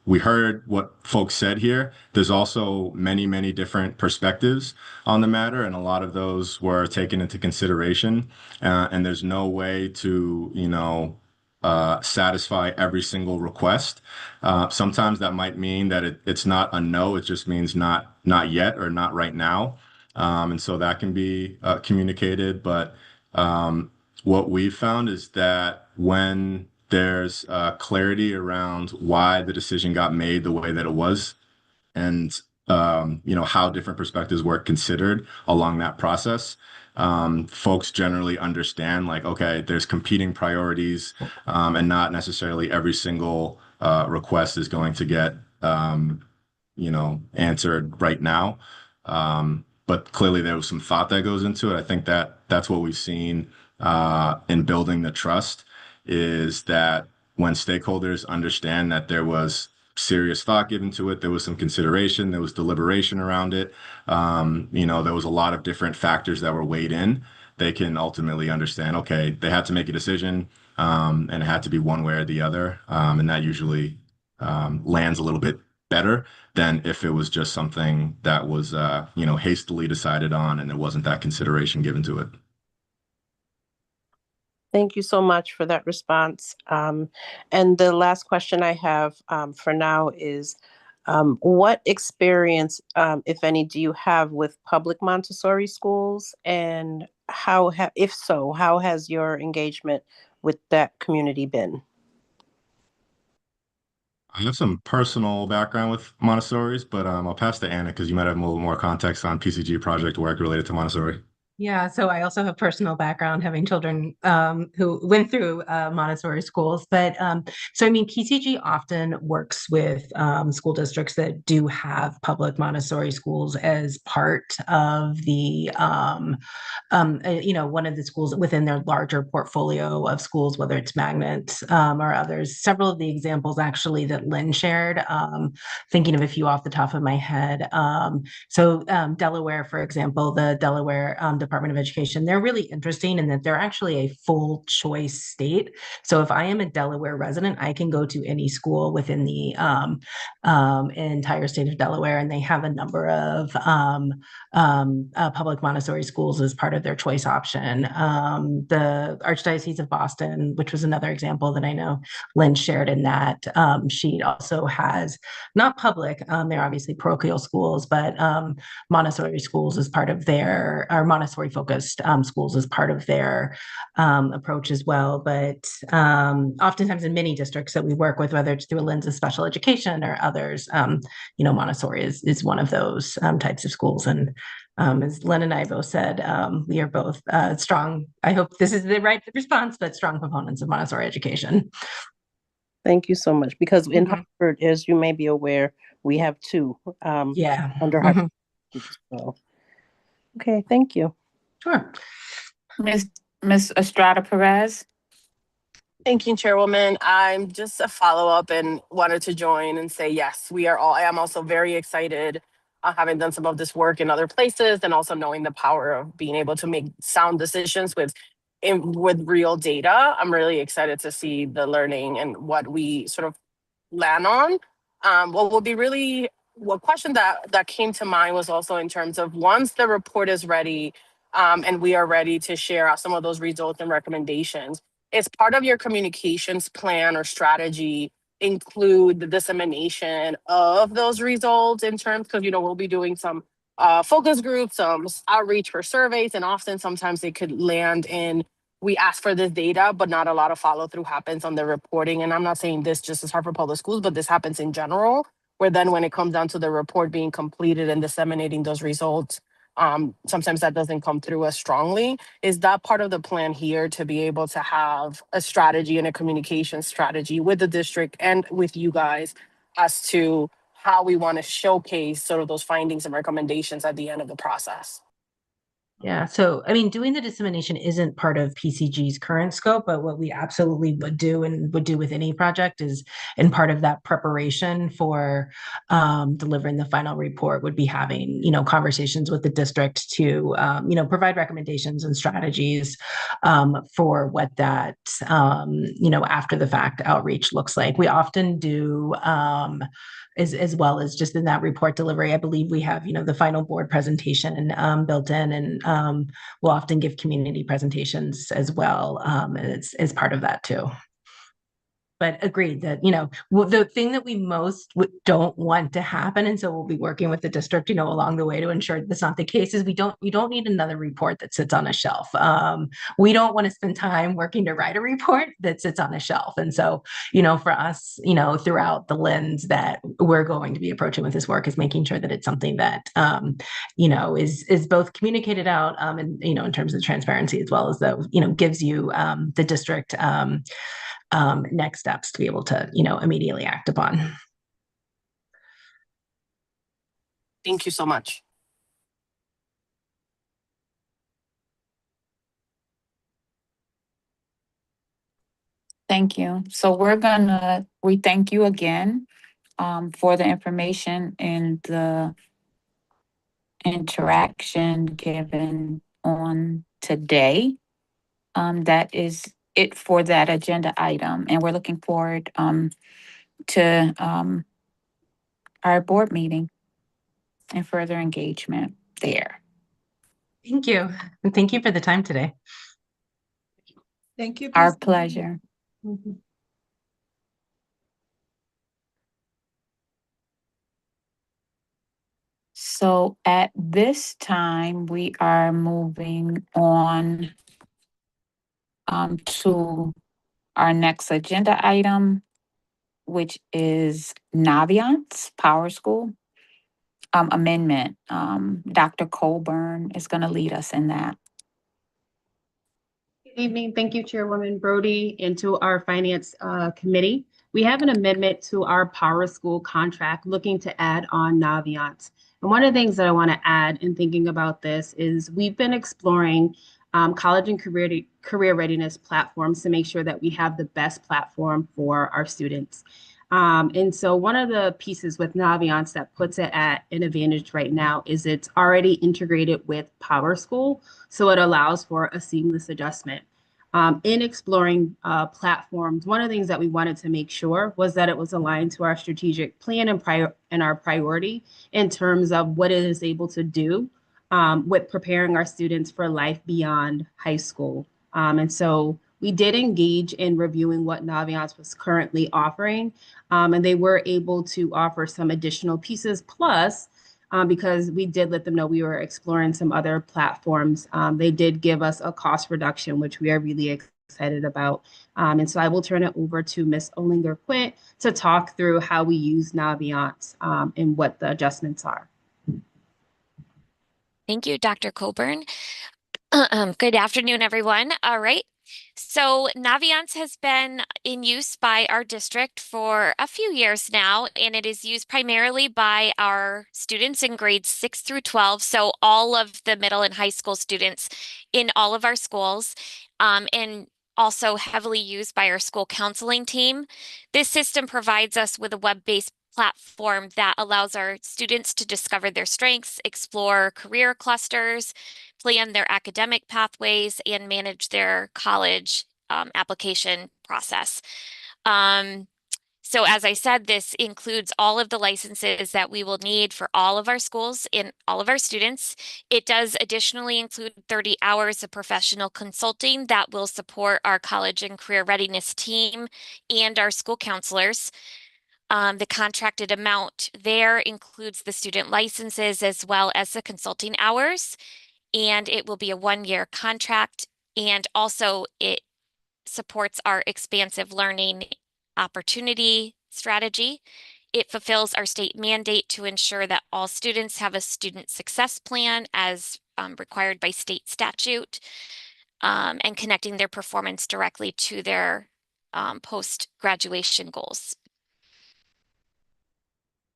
we heard what folks said here. There's also many, many different perspectives on the matter, and a lot of those were taken into consideration. And there's no way to, satisfy every single request. Sometimes that might mean that it's not a no, it just means not yet or not right now. And so that can be communicated. But what we've found is that when there's clarity around why the decision got made the way that it was, and how different perspectives were considered along that process, folks generally understand, like, okay, there's competing priorities, and not necessarily every single request is going to get answered right now. But clearly there was some thought that goes into it. I think that's what we've seen in building the trust, is that when stakeholders understand that there was serious thought given to it, there was some consideration, there was deliberation around it, there was a lot of different factors that were weighed in, they can ultimately understand, okay, they had to make a decision, and it had to be one way or the other. And that usually lands a little bit better than if it was just something that was hastily decided on and there wasn't that consideration given to it. Thank you so much for that response. And the last question I have for now is, what experience, if any, do you have with public Montessori schools? And if so, how has your engagement with that community been? I have some personal background with Montessori's, but I'll pass to Anna because you might have a little more context on PCG project work related to Montessori. Yeah, so I also have personal background having children who went through Montessori schools. But so, I mean, PCG often works with school districts that do have public Montessori schools as part of the, one of the schools within their larger portfolio of schools, whether it's Magnet or others. Several of the examples actually that Lynn shared, thinking of a few off the top of my head. So Delaware, for example, the Delaware Department of Education, they're really interesting in that they're actually a full choice state. So if I am a Delaware resident, I can go to any school within the entire state of Delaware, and they have a number of public Montessori schools as part of their choice option. The Archdiocese of Boston, which was another example that I know Lynn shared in that sheet, also has not public, they're obviously parochial schools, but Montessori schools as part of their, or Montessori focused schools as part of their approach as well. But oftentimes in many districts that we work with, whether it's through a lens of special education or others, Montessori is one of those types of schools. And as Len and I both said, we are both strong, I hope this is the right response, but strong proponents of Montessori education. Thank you so much. Because in Hartford, as you may be aware, we have two under Hartford. So. Okay, thank you. Sure. Ms. Estrada Perez. Thank you, Chairwoman. I'm just a follow-up and wanted to join and say, yes, I am also very excited having done some of this work in other places, and also knowing the power of being able to make sound decisions with real data. I'm really excited to see the learning and what we sort of land on. What question that came to mind was also in terms of, once the report is ready, and we are ready to share out some of those results and recommendations, is part of your communications plan or strategy include the dissemination of those results in terms, because we'll be doing some focus groups, some outreach for surveys, and often sometimes they could land in, we ask for this data, but not a lot of follow through happens on the reporting. And I'm not saying this just as Hartford Public Schools, but this happens in general, where then when it comes down to the report being completed and disseminating those results, sometimes that doesn't come through as strongly. Is that part of the plan here, to be able to have a strategy and a communication strategy with the district and with you guys as to how we want to showcase sort of those findings and recommendations at the end of the process? Yeah, so I mean, doing the dissemination isn't part of PCG's current scope, but what we absolutely would do and would do with any project is, and part of that preparation for delivering the final report would be having, conversations with the district to, provide recommendations and strategies for what that, after the fact outreach looks like. We often do as well as just in that report delivery. I believe we have, the final board presentation built in, and we'll often give community presentations as well as part of that too. but agreed that, the thing that we most don't want to happen, and so we'll be working with the district, along the way to ensure that's not the case, is you don't need another report that sits on a shelf. We don't want to spend time working to write a report that sits on a shelf. And so, for us, throughout the lens that we're going to be approaching with this work is making sure that it's something that, is both communicated out, and, in terms of transparency, as well as gives you, the district, next steps to be able to, immediately act upon. Thank you so much. Thank you. So we thank you again for the information and the interaction given on today. That is it for that agenda item, and we're looking forward to our board meeting and further engagement there. Thank you. And thank you for the time today. Thank you. Our PCG. pleasure. Mhm. So at this time, we are moving on to our next agenda item, which is Naviance Power School amendment. Dr. Colburn is going to lead us in that. Good evening. Thank you, Chairwoman Brody, and to our Finance Committee. We have an amendment to our Power School contract looking to add on Naviance. And one of the things that I want to add in thinking about this is we've been exploring college and career readiness platforms to make sure that we have the best platform for our students. And so one of the pieces with Naviance that puts it at an advantage right now is it's already integrated with Power School, so it allows for a seamless adjustment. In exploring platforms, one of the things that we wanted to make sure was that it was aligned to our strategic plan and our priority in terms of what it is able to do with preparing our students for life beyond high school. And so we did engage in reviewing what Naviance was currently offering, and they were able to offer some additional pieces. Plus, because we did let them know we were exploring some other platforms, they did give us a cost reduction, which we are really excited about. And so I will turn it over to Ms. Olinger-Quint to talk through how we use Naviance and what the adjustments are. Thank you, Dr. Colburn. Good afternoon, everyone. All right. So Naviance has been in use by our district for a few years now, and it is used primarily by our students in grades 6 through 12. So all of the middle and high school students in all of our schools, and also heavily used by our school counseling team. This system provides us with a web-based platform that allows our students to discover their strengths, explore career clusters, plan their academic pathways, and manage their college application process. So as I said, this includes all of the licenses that we will need for all of our schools and all of our students. It does additionally include 30 hours of professional consulting that will support our college and career readiness team and our school counselors. The contracted amount there includes the student licenses as well as the consulting hours, and it will be a 1-year contract. And also it supports our expansive learning opportunity strategy. It fulfills our state mandate to ensure that all students have a student success plan as required by state statute, and connecting their performance directly to their post-graduation goals.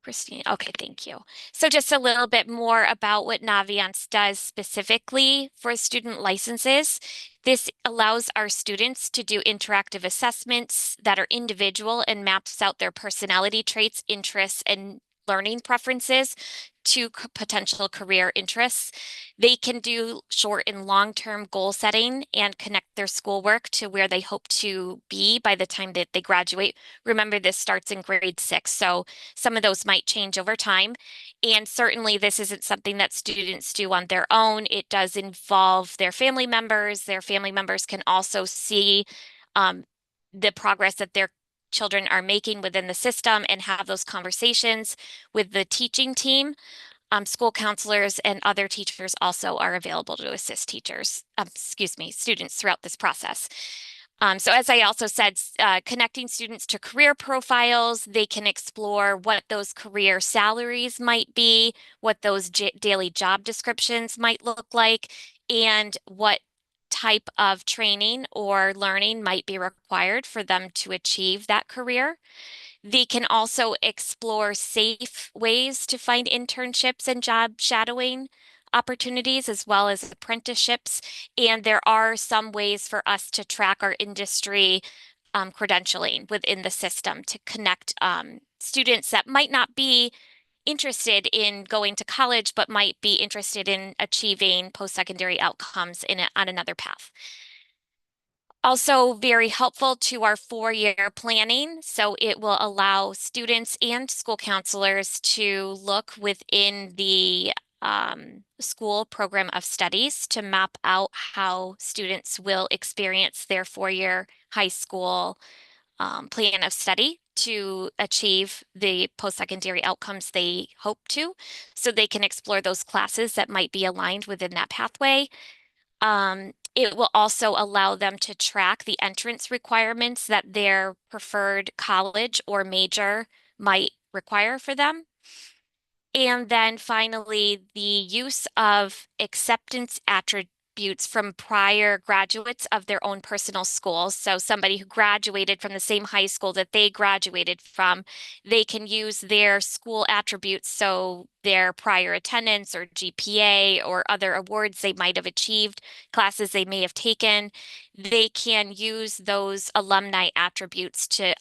Christine, okay, thank you. So just a little bit more about what Naviance does specifically for student licenses. This allows our students to do interactive assessments that are individual and maps out their personality traits, interests, and learning preferences to potential career interests. They can do short and long-term goal setting and connect their schoolwork to where they hope to be by the time that they graduate. Remember, this starts in grade 6, so some of those might change over time. And certainly this isn't something that students do on their own. It does involve their family members. Their family members can also see the progress that their children are making within the system and have those conversations with the teaching team. School counselors and other teachers also are available to assist students throughout this process. So as I also said, connecting students to career profiles, they can explore what those career salaries might be, what those daily job descriptions might look like, and what type of training or learning might be required for them to achieve that career. They can also explore safe ways to find internships and job shadowing opportunities as well as apprenticeships. And there are some ways for us to track our industry credentialing within the system to connect students that might not be interested in going to college, but might be interested in achieving post-secondary outcomes on another path. Also very helpful to our 4-year planning. So it will allow students and school counselors to look within the school program of studies to map out how students will experience their 4-year high school plan of study to achieve the post-secondary outcomes they hope to, so they can explore those classes that might be aligned within that pathway. It will also allow them to track the entrance requirements that their preferred college or major might require for them. And then finally, the use of acceptance attributes from prior graduates of their own personal schools. So somebody who graduated from the same high school that they graduated from, they can use their school attributes. So their prior attendance or GPA or other awards they might have achieved, classes they may have taken, they can use those alumni attributes to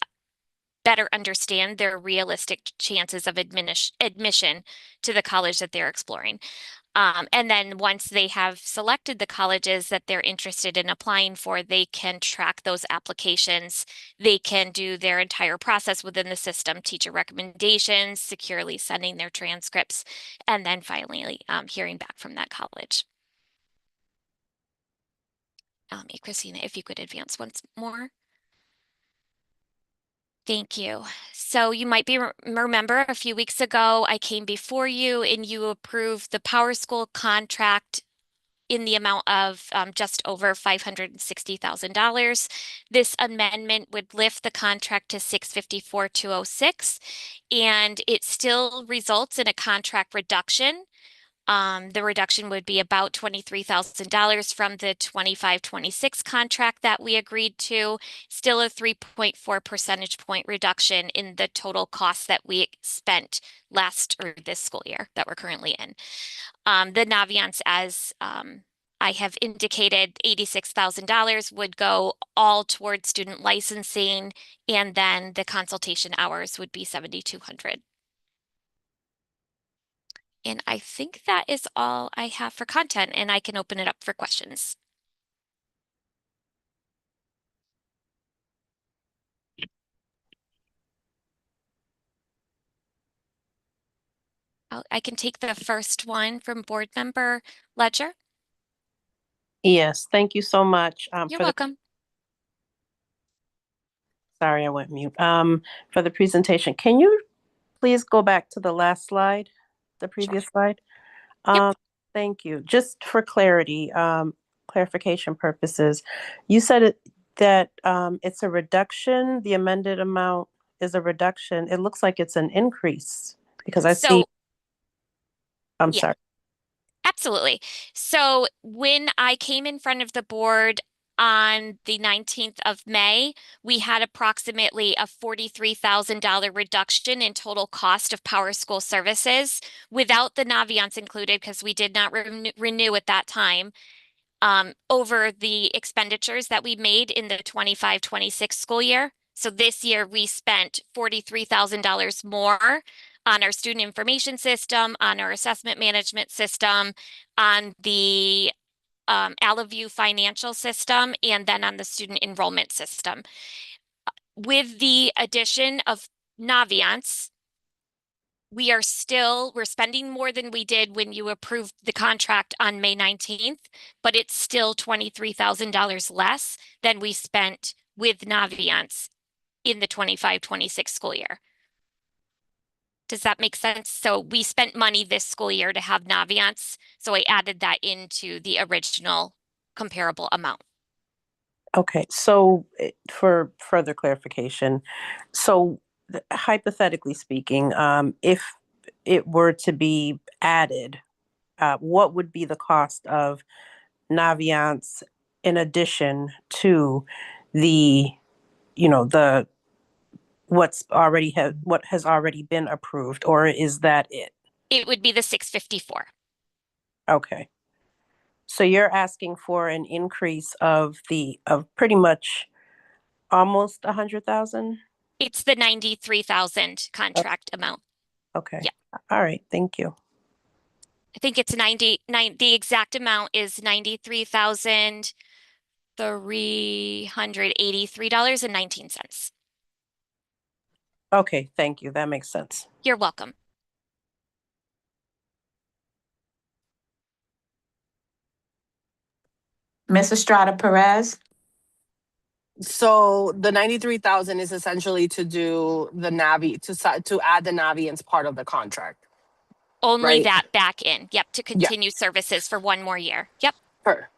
better understand their realistic chances of admission to the college that they're exploring. And then once they have selected the colleges that they're interested in applying for, they can track those applications. They can do their entire process within the system, teacher recommendations, securely sending their transcripts, and then finally hearing back from that college. Christina, if you could advance once more. Thank you. So you might remember a few weeks ago, I came before you and you approved the PowerSchool contract in the amount of just over $560,000. This amendment would lift the contract to $654,206, and it still results in a contract reduction. The reduction would be about $23,000 from the 25-26 contract that we agreed to, still a 3.4 percentage point reduction in the total cost that we spent this school year that we're currently in. The Naviance, as I have indicated, $86,000 would go all towards student licensing, and then the consultation hours would be 7,200. And I think that is all I have for content, and I can open it up for questions. I can take the first one from board member Ledger. Yes, thank you so much. You're welcome. Sorry, I went mute. For the presentation, can you please go back to the last slide, the previous slide? Yep. Thank you. Just for clarity, clarification purposes, you said that it's a reduction. The amended amount is a reduction. It looks like it's an increase because I see. I'm sorry. Absolutely. So when I came in front of the board on the 19th of May, we had approximately a $43,000 reduction in total cost of PowerSchool services without the Naviance included, because we did not renew at that time, over the expenditures that we made in the 25-26 school year. So this year we spent $43,000 more on our student information system, on our assessment management system, on the Allaview financial system, and then on the student enrollment system. With the addition of Naviance, we're spending more than we did when you approved the contract on May 19th, but it's still $23,000 less than we spent with Naviance in the 25-26 school year. Does that make sense? So we spent money this school year to have Naviance, so I added that into the original comparable amount. Okay, so for further clarification, so hypothetically speaking, if it were to be added, what would be the cost of Naviance in addition to the, the what has already been approved, or is that it? It would be the 654. Okay. So you're asking for an increase of pretty much almost 100,000? It's the 93,000 contract amount. Okay. Yeah. All right. Thank you. I think it's the exact amount is $93,383.19. Okay. Thank you. That makes sense. You're welcome. Ms. Estrada Perez? So the 93,000 is essentially to do the to add the Naviance part of the contract. Only Right. that back in. Yep, to continue services for one more year. Yep.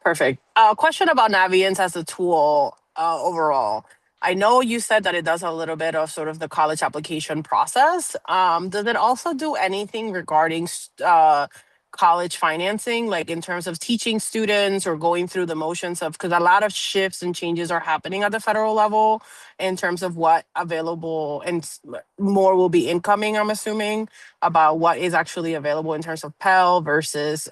Perfect. Question about Naviance as a tool overall. I know you said that it does a little bit of sort of the college application process. Does it also do anything regarding college financing, like in terms of teaching students or going through the motions of, because a lot of shifts and changes are happening at the federal level in terms of what available, and more will be incoming, I'm assuming, about what is actually available in terms of Pell versus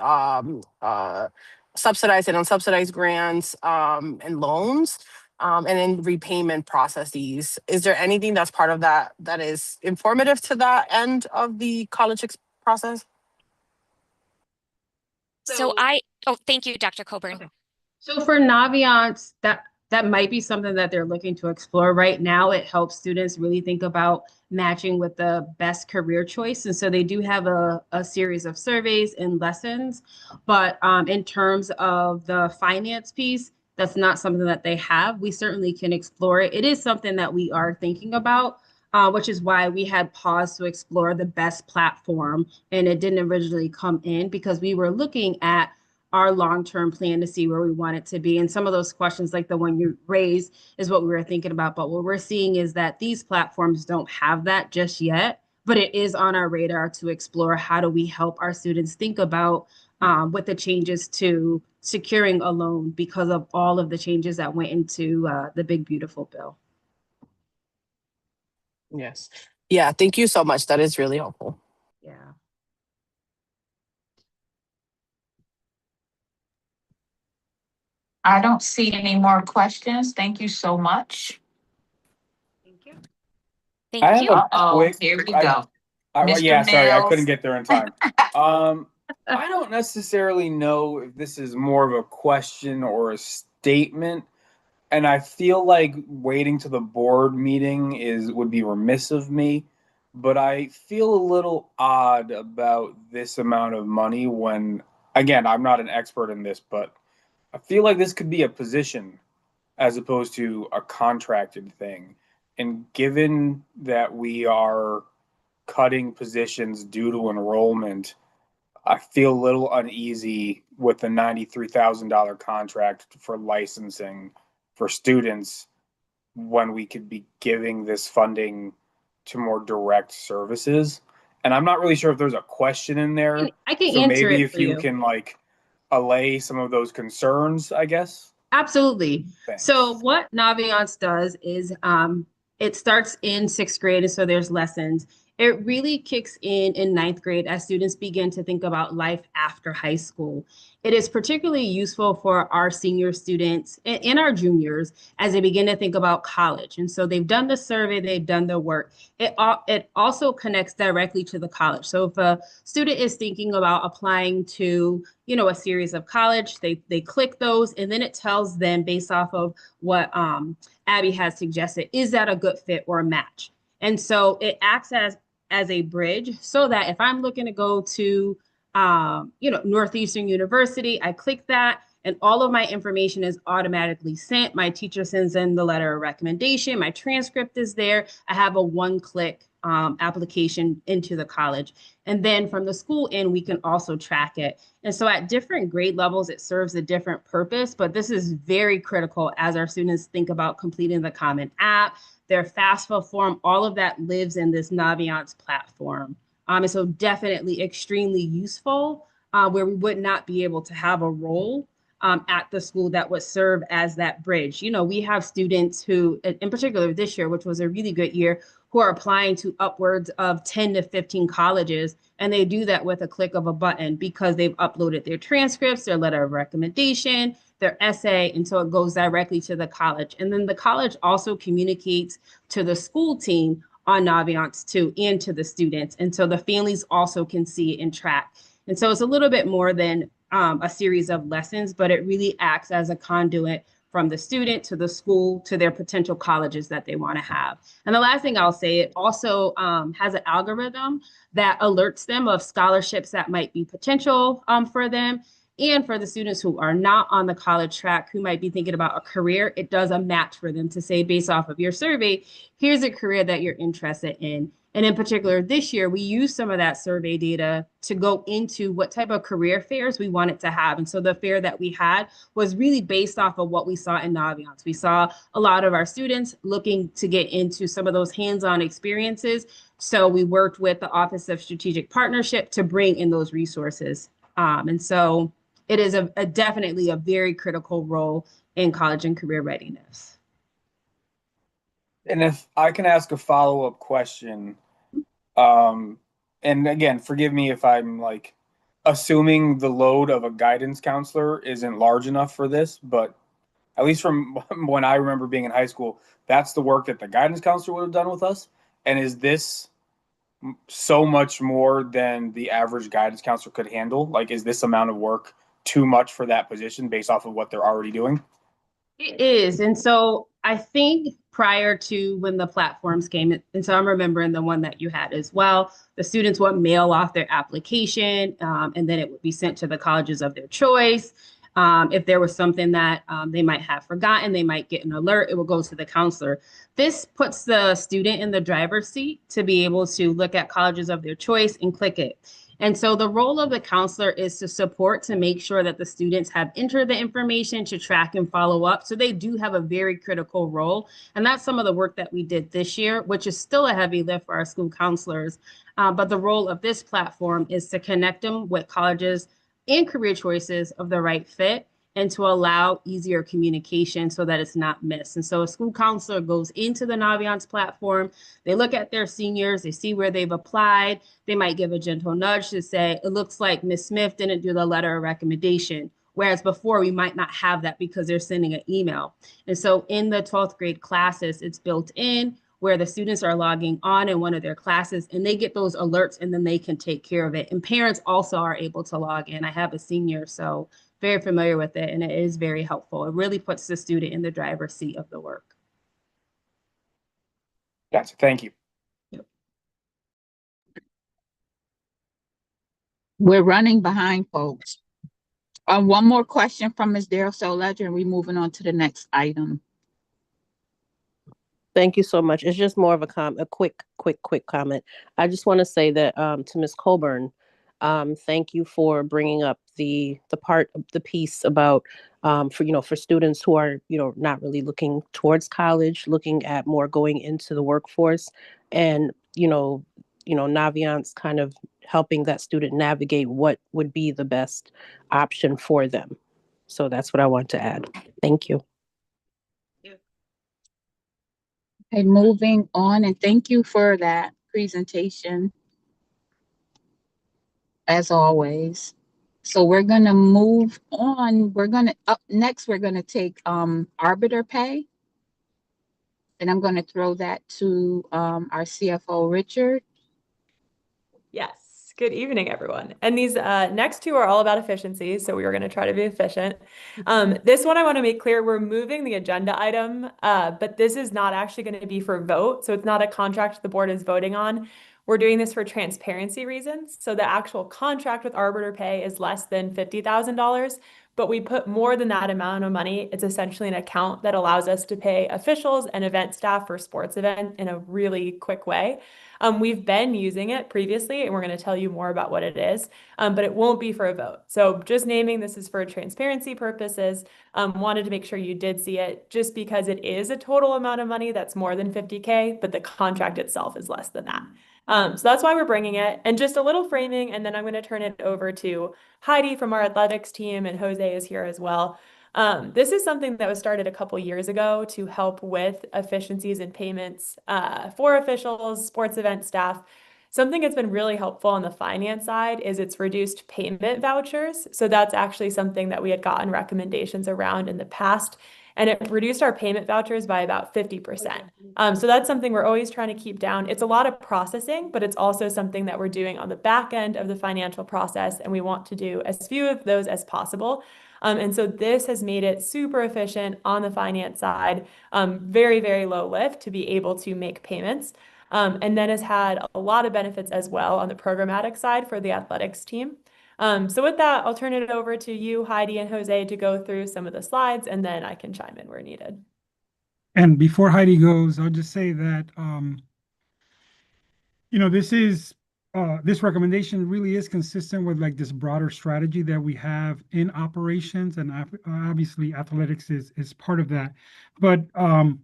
subsidized and unsubsidized grants and loans, and then repayment processes. Is there anything that's part of that that is informative to that end of the college process? Thank you, Dr. Coburn. Okay. So for Naviance, that might be something that they're looking to explore. Right now, it helps students really think about matching with the best career choice. And so they do have a series of surveys and lessons. But in terms of the finance piece, that's not something that they have. We certainly can explore it. It is something that we are thinking about, which is why we had paused to explore the best platform. And it didn't originally come in because we were looking at our long-term plan to see where we want it to be. And some of those questions, like the one you raised, is what we were thinking about. But what we're seeing is that these platforms don't have that just yet, but it is on our radar to explore how do we help our students think about with the changes to securing a loan because of all of the changes that went into the Big Beautiful Bill. Yes. Yeah, thank you so much. That is really helpful. Yeah. I don't see any more questions. Thank you so much. Thank you. Thank I have you. a quick. Here we go. Yeah, Mr. sorry, I Mills. couldn't get there in time. I don't necessarily know if this is more of a question or a statement, and I feel like waiting to the board meeting would be remiss of me. But I feel a little odd about this amount of money when, again, I'm not an expert in this, but I feel like this could be a position as opposed to a contracted thing. And given that we are cutting positions due to enrollment, I feel a little uneasy with the $93,000 contract for licensing for students when we could be giving this funding to more direct services. And I'm not really sure if there's a question in there. I can So answer maybe it if for you you. can allay some of those concerns, I guess. Absolutely. Thanks. So what Naviance does is it starts in 6th grade, and so there's lessons. It really kicks in ninth grade as students begin to think about life after high school. It is particularly useful for our senior students and our juniors as they begin to think about college. And so they've done the survey, they've done the work. It also connects directly to the college. So if a student is thinking about applying to, a series of college, they click those, and then it tells them based off of what Abby has suggested, is that a good fit or a match? And so it acts as a bridge so that if I'm looking to go to, Northeastern University, I click that, and all of my information is automatically sent. My teacher sends in the letter of recommendation. My transcript is there. I have a one-click application into the college. And then from the school end, we can also track it. And so at different grade levels, it serves a different purpose, but this is very critical as our students think about completing the Common App, their FAFSA form, all of that lives in this Naviance platform. And so definitely extremely useful, where we would not be able to have a role at the school that would serve as that bridge. You know, we have students who, in particular this year, which was a really good year, who are applying to upwards of 10 to 15 colleges, and they do that with a click of a button because they've uploaded their transcripts, their letter of recommendation, their essay, and so it goes directly to the college. And then the college also communicates to the school team on Naviance too, and to the students. And so the families also can see and track. And so it's a little bit more than a series of lessons, but it really acts as a conduit from the student to the school to their potential colleges that they want to have. And the last thing I'll say, it also has an algorithm that alerts them of scholarships that might be potential for them. And for the students who are not on the college track, who might be thinking about a career, it does a match for them to say, based off of your survey, here's a career that you're interested in. And in particular, this year, we used some of that survey data to go into what type of career fairs we wanted to have. And so the fair that we had was really based off of what we saw in Naviance. We saw a lot of our students looking to get into some of those hands-on experiences. So we worked with the Office of Strategic Partnership to bring in those resources. And so it is a definitely a very critical role in college and career readiness. And if I can ask a follow-up question, and again, forgive me if I'm like assuming the load of a guidance counselor isn't large enough for this, but at least from when I remember being in high school, that's the work that the guidance counselor would have done with us. And is this so much more than the average guidance counselor could handle? Like, is this amount of work too much for that position based off of what they're already doing? It is. And so I think prior to when the platforms came, and so I'm remembering the one that you had as well, the students would mail off their application, and then it would be sent to the colleges of their choice. If there was something that they might have forgotten, they might get an alert, it will go to the counselor. This puts the student in the driver's seat to be able to look at colleges of their choice and click it. And so the role of the counselor is to support, to make sure that the students have entered the information, to track and follow up. So they do have a very critical role. And that's some of the work that we did this year, which is still a heavy lift for our school counselors. But the role of this platform is to connect them with colleges and career choices of the right fit, and to allow easier communication so that it's not missed. And so a school counselor goes into the Naviance platform, they look at their seniors, they see where they've applied, they might give a gentle nudge to say, it looks like Ms. Smith didn't do the letter of recommendation. Whereas before we might not have that because they're sending an email. And so in the 12th grade classes, it's built in where the students are logging on in one of their classes and they get those alerts and then they can take care of it. And parents also are able to log in. I have a senior, so very familiar with it, and it is very helpful. It really puts the student in the driver's seat of the work. Gotcha. Thank you. Yep. We're running behind, folks. One more question from Ms. Daryl Soledger, and we're moving on to the next item. Thank you so much. It's just more of a quick comment. I just want to say that to Ms. Colburn, thank you for bringing up the part of the piece about for students who are not really looking towards college, looking at more going into the workforce, and Naviance kind of helping that student navigate what would be the best option for them. So that's what I want to add. Thank you. Okay, moving on, and thank you for that presentation, as always. So we're going to move on. Up next, we're going to take arbiter pay. And I'm going to throw that to our CFO, Richard. Yes. Good evening, everyone. And these next two are all about efficiency, so we are going to try to be efficient. This one I want to make clear, we're moving the agenda item, but this is not actually going to be for vote, so it's not a contract the board is voting on. We're doing this for transparency reasons. So the actual contract with Arbiter Pay is less than $50,000, but we put more than that amount of money. It's essentially an account that allows us to pay officials and event staff for sports event in a really quick way. We've been using it previously, and we're going to tell you more about what it is, but it won't be for a vote. So just naming this is for transparency purposes. Wanted to make sure you did see it, just because it is a total amount of money that's more than 50K, but the contract itself is less than that. So that's why we're bringing it. And just a little framing, and then I'm going to turn it over to Heidi from our athletics team, and Jose is here as well. This is something that was started a couple years ago to help with efficiencies and payments for officials, sports event staff. Something that's been really helpful on the finance side is it's reduced payment vouchers. So that's actually something that we had gotten recommendations around in the past, and it reduced our payment vouchers by about 50%. So that's something we're always trying to keep down. It's a lot of processing, but it's also something that we're doing on the back end of the financial process, and we want to do as few of those as possible. And so this has made it super efficient on the finance side, very, very low lift to be able to make payments. And then has had a lot of benefits as well on the programmatic side for the athletics team. So with that, I'll turn it over to you, Heidi and Jose, to go through some of the slides, and then I can chime in where needed. And before Heidi goes, I'll just say that, this recommendation really is consistent with like this broader strategy that we have in operations, and obviously athletics is part of that. But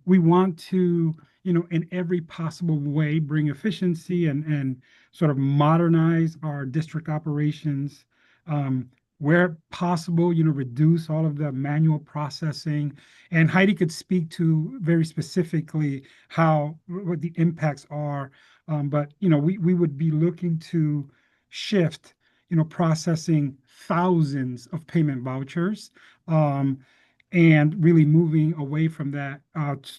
we want to, in every possible way, bring efficiency and sort of modernize our district operations, where possible, reduce all of the manual processing. And Heidi could speak to very specifically what the impacts are. But we would be looking to shift, processing thousands of payment vouchers, and really moving away from that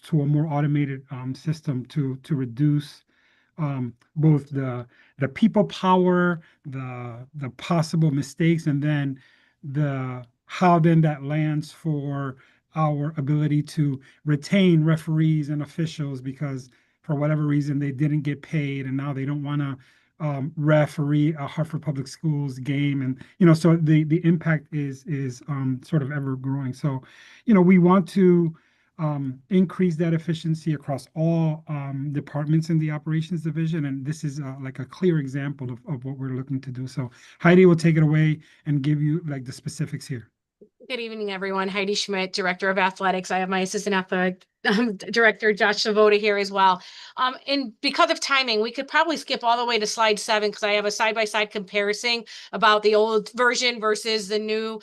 to a more automated system to reduce both the people power, the possible mistakes, and then how then that lands for our ability to retain referees and officials, because for whatever reason they didn't get paid and now they don't want to referee a Hartford Public Schools game. And so the impact is sort of ever growing. So we want to increase that efficiency across all departments in the operations division, and this is like a clear example of what we're looking to do. So Heidi will take it away and give you like the specifics here. Good evening, everyone. Heidi Schmidt, Director of Athletics. I have my Assistant Athletic Director, Josh Savoda, here as well. And because of timing, we could probably skip all the way to slide 7, because I have a side-by-side comparison about the old version versus the new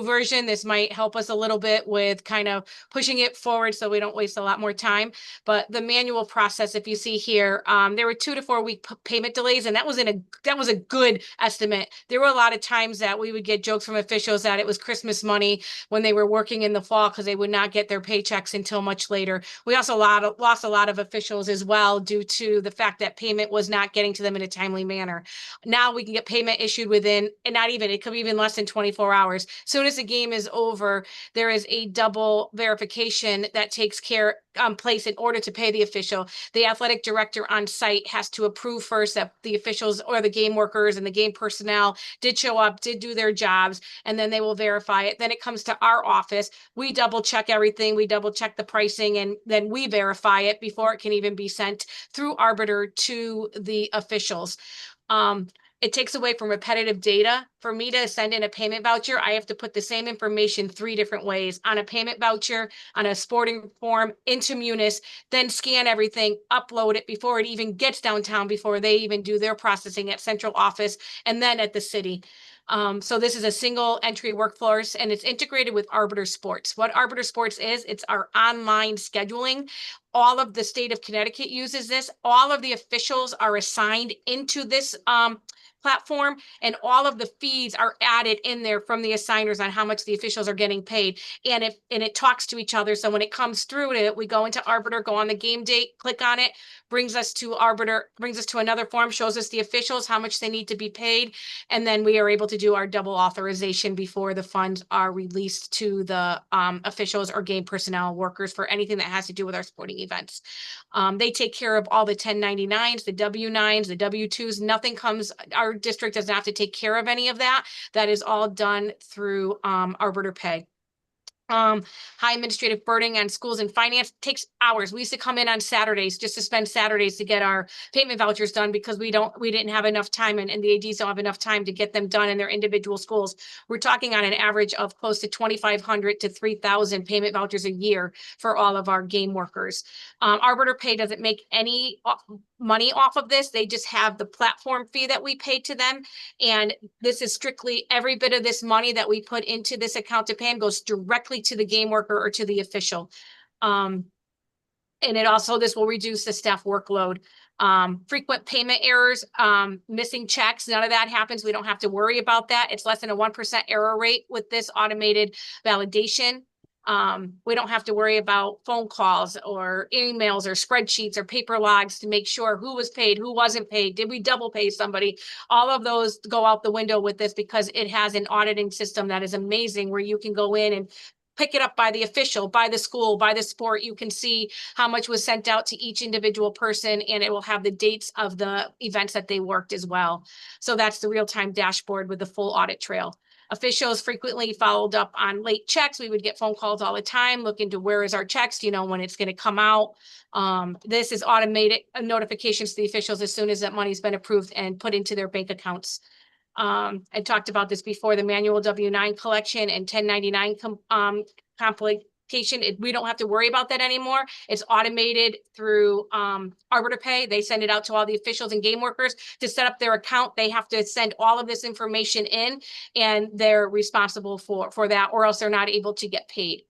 version. This might help us a little bit with kind of pushing it forward so we don't waste a lot more time. But the manual process, if you see here, there were 2 to 4 week payment delays, and that was a good estimate. There were a lot of times that we would get jokes from officials that it was Christmas money when they were working in the fall because they would not get their paychecks until much later. We also lost a lot of officials as well due to the fact that payment was not getting to them in a timely manner. Now we can get payment issued within, and it could be even less than 24 hours. Soon as the game is over, there is a double verification that takes place in order to pay the official. The athletic director on site has to approve first that the officials or the game workers and the game personnel did show up, did do their jobs, and then they will verify it. Then it comes to our office. We double check everything. We double check the pricing, and then we verify it before it can even be sent through Arbiter to the officials. It takes away from repetitive data. For me to send in a payment voucher, I have to put the same information 3 different ways: on a payment voucher, on a sporting form, into Munis, then scan everything, upload it before it even gets downtown, before they even do their processing at central office, and then at the city. So this is a single entry workflow, and it's integrated with Arbiter Sports. What Arbiter Sports is, it's our online scheduling. All of the state of Connecticut uses this. All of the officials are assigned into this platform, and all of the feeds are added in there from the assigners on how much the officials are getting paid. And it talks to each other. So when it comes through it, we go into Arbiter, go on the game date, click on it, brings us to Arbiter, brings us to another form, shows us the officials, how much they need to be paid. And then we are able to do our double authorization before the funds are released to the officials or game personnel workers for anything that has to do with our sporting events. They take care of all the 1099s, the W-9s, the W-2s, nothing comes, our district doesn't have to take care of any of that. That is all done through Arbiter Pay. High administrative burden on schools and finance takes hours. We used to come in on Saturdays just to spend Saturdays to get our payment vouchers done because we didn't have enough time and the ADs don't have enough time to get them done in their individual schools. We're talking on an average of close to 2,500 to 3,000 payment vouchers a year for all of our game workers. Arbiter Pay doesn't make any money off of this. They just have the platform fee that we pay to them. And this is strictly every bit of this money that we put into this account to pay them goes directly to the game worker or to the official. And it also, this will reduce the staff workload. Frequent payment errors, missing checks, none of that happens. We don't have to worry about that. It's less than a 1% error rate with this automated validation. We don't have to worry about phone calls or emails or spreadsheets or paper logs to make sure who was paid, who wasn't paid. Did we double pay somebody? All of those go out the window with this because it has an auditing system that is amazing where you can go in and pick it up by the official, by the school, by the sport. You can see how much was sent out to each individual person, and it will have the dates of the events that they worked as well. So that's the real-time dashboard with the full audit trail. Officials frequently followed up on late checks. We would get phone calls all the time, look into where is our checks, you know, when it's going to come out. This is automated notifications to the officials as soon as that money's been approved and put into their bank accounts. I talked about this before, the manual W-9 collection and 1099 complication. We don't have to worry about that anymore. It's automated through Arbiter Pay. They send it out to all the officials and game workers to set up their account. They have to send all of this information in, and they're responsible for that, or else they're not able to get paid.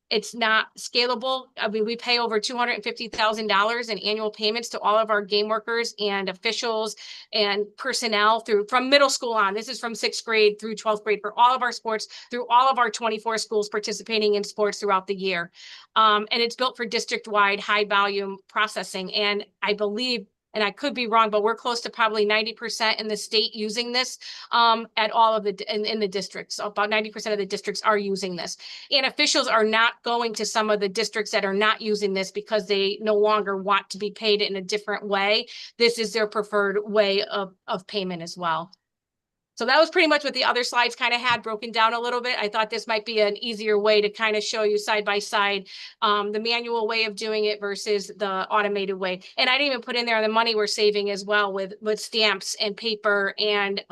It's not scalable. I mean, we pay over $250,000 in annual payments to all of our game workers and officials and personnel from middle school on. This is from 6th grade through 12th grade for all of our sports, through all of our 24 schools participating in sports throughout the year. And it's built for district-wide high volume processing. And I believe, and I could be wrong, but we're close to probably 90% in the state using this at all of in the districts. So about 90% of the districts are using this. And officials are not going to some of the districts that are not using this because they no longer want to be paid in a different way. This is their preferred way of payment as well. So that was pretty much what the other slides kind of had broken down a little bit. I thought this might be an easier way to kind of show you side by side the manual way of doing it versus the automated way. And I didn't even put in there the money we're saving as well with stamps and paper and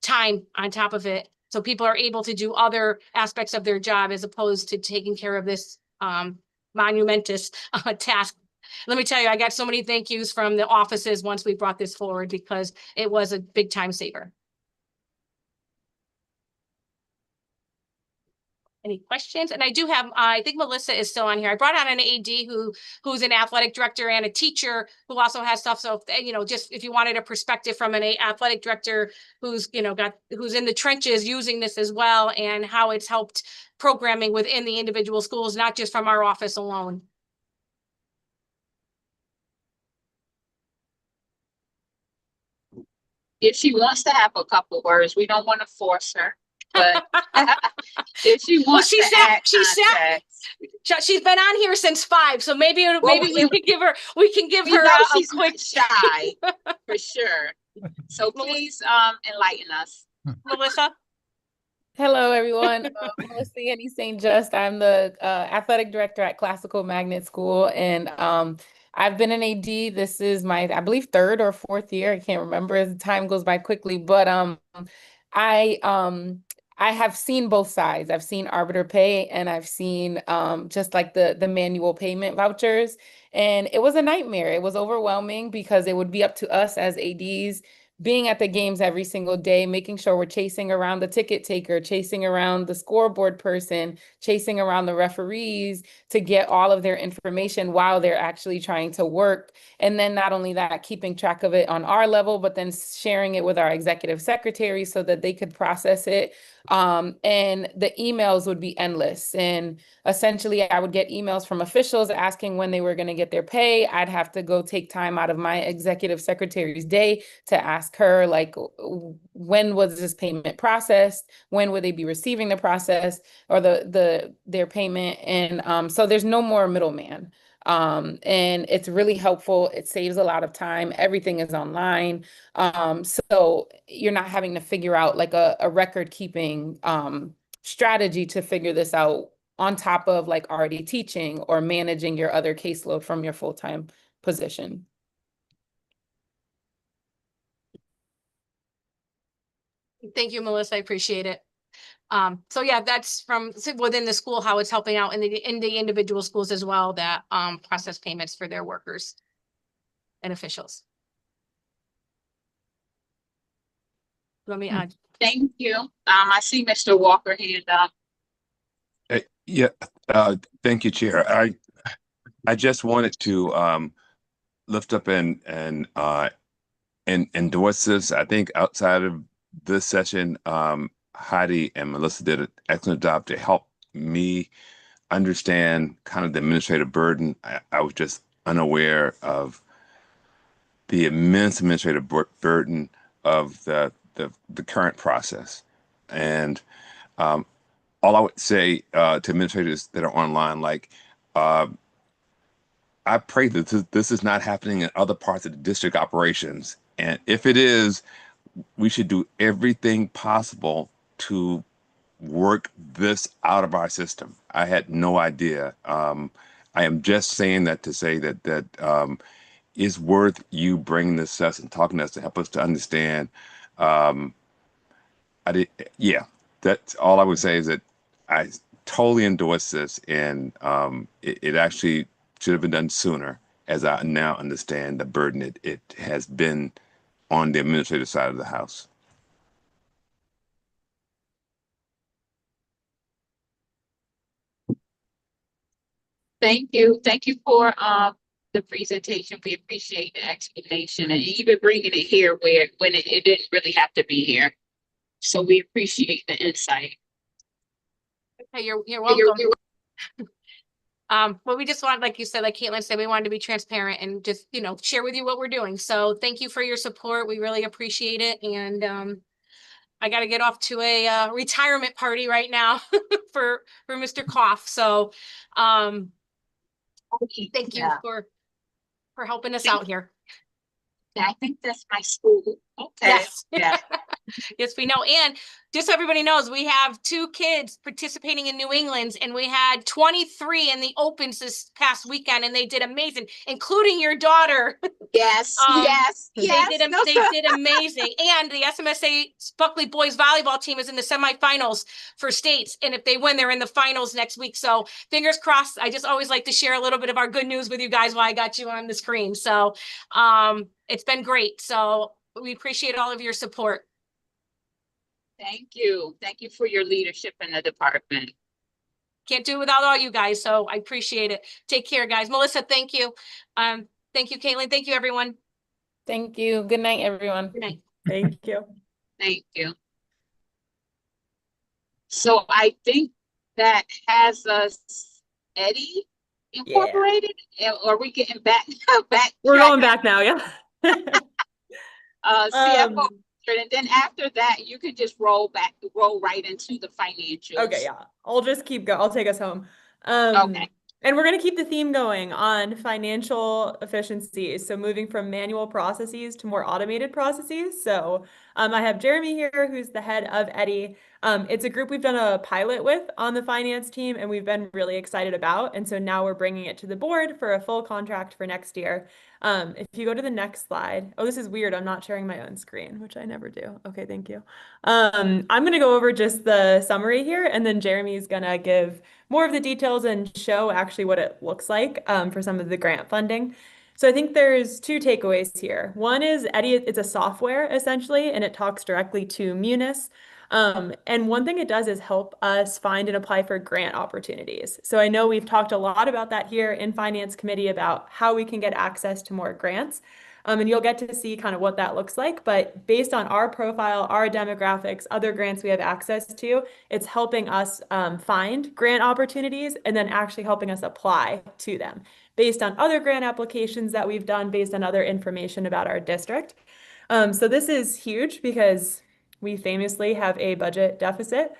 time on top of it. So people are able to do other aspects of their job as opposed to taking care of this monumentous task. Let me tell you, I got so many thank yous from the offices once we brought this forward because it was a big time saver. Any questions? And I do have, I think Melissa is still on here. I brought on an AD who's an athletic director and a teacher who also has stuff. So, you know, just if you wanted a perspective from an athletic director who's, you know, who's in the trenches using this as well and how it's helped programming within the individual schools, not just from our office alone. If she wants to have a couple of words, we don't want to force her. But if she wants she's been on here since 5, so maybe we can give her a quick shy for sure. So please enlighten us. Melissa. Hello, everyone. Melissa Annie St. Just. I'm the athletic director at Classical Magnet School, and I've been an AD. This is my, I believe, 3rd or 4th year. I can't remember as the time goes by quickly, but I have seen both sides. I've seen Arbiter Pay and I've seen just like the manual payment vouchers. And it was a nightmare. It was overwhelming because it would be up to us as ADs being at the games every single day, making sure we're chasing around the ticket taker, chasing around the scoreboard person, chasing around the referees to get all of their information while they're actually trying to work. And then not only that, keeping track of it on our level, but then sharing it with our executive secretary so that they could process it. And the emails would be endless. And essentially, I would get emails from officials asking when they were going to get their pay. I'd have to go take time out of my executive secretary's day to ask her, like, when was this payment processed? When would they be receiving the process or their payment? And so there's no more middleman. And it's really helpful. It saves a lot of time. Everything is online. So you're not having to figure out like a record keeping strategy to figure this out on top of like already teaching or managing your other caseload from your full-time position. Thank you, Melissa. I appreciate it. So yeah, that's from within the school, how it's helping out in the individual schools as well that process payments for their workers and officials. Let me add. Thank you. I see Mr. Walker hand up. Yeah, thank you, Chair. I just wanted to lift up and endorse this. I think outside of this session, Heidi and Melissa did an excellent job to help me understand kind of the administrative burden. I was just unaware of the immense administrative burden of the current process. And all I would say to administrators that are online, like, I pray that this is not happening in other parts of the district operations. And if it is, we should do everything possible to work this out of our system. I had no idea. I am just saying that to say that it's worth you bringing this to us and talking to us to help us to understand. Yeah, that's all I would say is that I totally endorse this, and it actually should have been done sooner, as I now understand the burden it has been on the administrative side of the house. Thank you. Thank you for the presentation. We appreciate the explanation and even bringing it here when it didn't really have to be here. So we appreciate the insight. Okay, you're welcome. But we just want, like you said, like Caitlin said, we wanted to be transparent and just, share with you what we're doing. So thank you for your support. We really appreciate it. And I got to get off to a retirement party right now for Mr. Koff. So thank you for helping us out here. I think that's my school. Okay. Yes. Yeah. Yes, we know. And just so everybody knows, we have 2 kids participating in New England's, and we had 23 in the opens this past weekend, and they did amazing, including your daughter. Yes, yes. They did amazing. And the SMSA Buckley boys volleyball team is in the semifinals for states. And if they win, they're in the finals next week. So fingers crossed. I just always like to share a little bit of our good news with you guys while I got you on the screen. So it's been great. So we appreciate all of your support. Thank you. Thank you for your leadership in the department. Can't do it without all you guys. So I appreciate it. Take care, guys. Melissa, thank you. Thank you, Caitlin. Thank you, everyone. Thank you. Good night, everyone. Good night. Thank you. Thank you. So I think that has us Eddie Incorporated. Or are we getting back? We're going back now, yeah. CFO. And then after that, you could just roll right into the financials. Okay, yeah. I'll just keep going. I'll take us home. Okay. And we're going to keep the theme going on financial efficiencies. So moving from manual processes to more automated processes. So I have Jeremy here, who's the head of Eddie. It's a group we've done a pilot with on the finance team, and we've been really excited about. And so now we're bringing it to the board for a full contract for next year. If you go to the next slide. Oh, this is weird. I'm not sharing my own screen, which I never do. Okay, thank you. I'm going to go over just the summary here, and then Jeremy's going to give more of the details and show actually what it looks like for some of the grant funding. So I think there's two takeaways here. One is Eddie, it's a software essentially, and it talks directly to Munis. And one thing it does is help us find and apply for grant opportunities. So I know we've talked a lot about that here in Finance Committee about how we can get access to more grants. And you'll get to see kind of what that looks like. But based on our profile, our demographics, other grants we have access to, it's helping us find grant opportunities and then actually helping us apply to them based on other grant applications that we've done, based on other information about our district. So this is huge because we famously have a budget deficit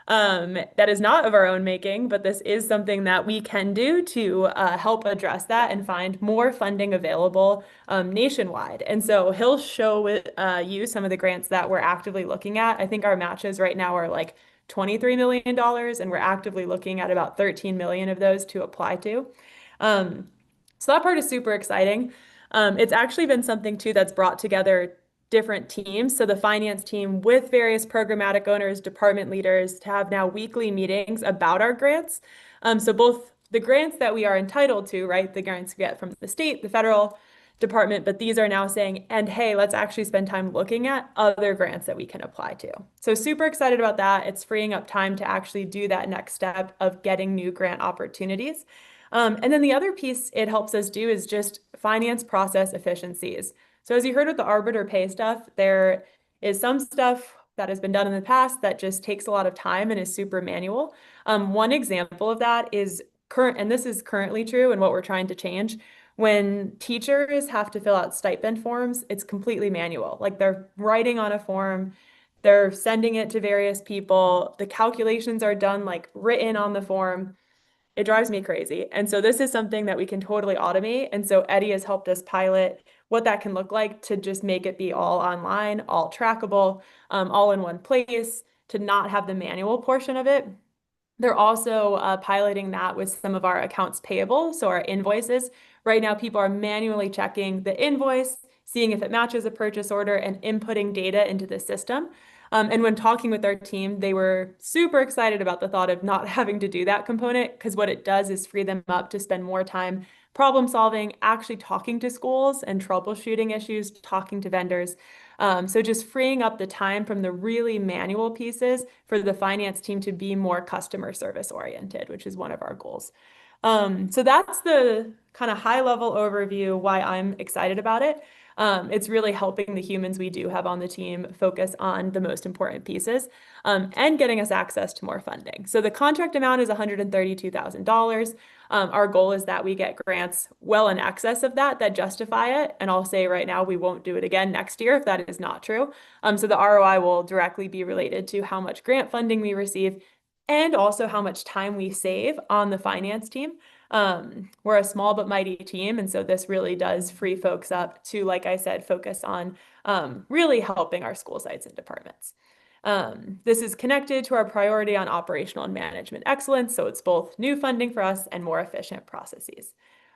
that is not of our own making, but this is something that we can do to help address that and find more funding available nationwide. And so he'll show you some of the grants that we're actively looking at. I think our matches right now are like $23 million, and we're actively looking at about 13 million of those to apply to. So that part is super exciting. It's actually been something too that's brought together different teams. So the finance team with various programmatic owners, department leaders to have now weekly meetings about our grants. So both the grants that we are entitled to, right? The grants we get from the state, the federal department, but these are now saying, and hey, let's actually spend time looking at other grants that we can apply to. So super excited about that. It's freeing up time to actually do that next step of getting new grant opportunities. And then the other piece it helps us do is just finance process efficiencies. So as you heard with the arbiter pay stuff, there is some stuff that has been done in the past that just takes a lot of time and is super manual. One example of that is and this is currently true and what we're trying to change. When teachers have to fill out stipend forms, it's completely manual. Like they're writing on a form, they're sending it to various people. The calculations are done like written on the form. It drives me crazy. And so this is something that we can totally automate. And so Eddie has helped us pilot what that can look like to just make it be all online, all trackable, all in one place, to not have the manual portion of it. They're also piloting that with some of our accounts payable, so our invoices. Right now, people are manually checking the invoice, seeing if it matches a purchase order, and inputting data into the system. And when talking with our team, they were super excited about the thought of not having to do that component, because what it does is free them up to spend more time problem solving, actually talking to schools and troubleshooting issues, talking to vendors. So just freeing up the time from the really manual pieces for the finance team to be more customer service oriented, which is one of our goals. So that's the kind of high level overview why I'm excited about it. It's really helping the humans we do have on the team focus on the most important pieces and getting us access to more funding. So the contract amount is $132,000. Our goal is that we get grants well in excess of that justify it. And I'll say right now, we won't do it again next year if that is not true. So the ROI will directly be related to how much grant funding we receive and also how much time we save on the finance team. We're a small but mighty team, and so this really does free folks up to, like I said, focus on really helping our school sites and departments. This is connected to our priority on operational and management excellence, so it's both new funding for us and more efficient processes.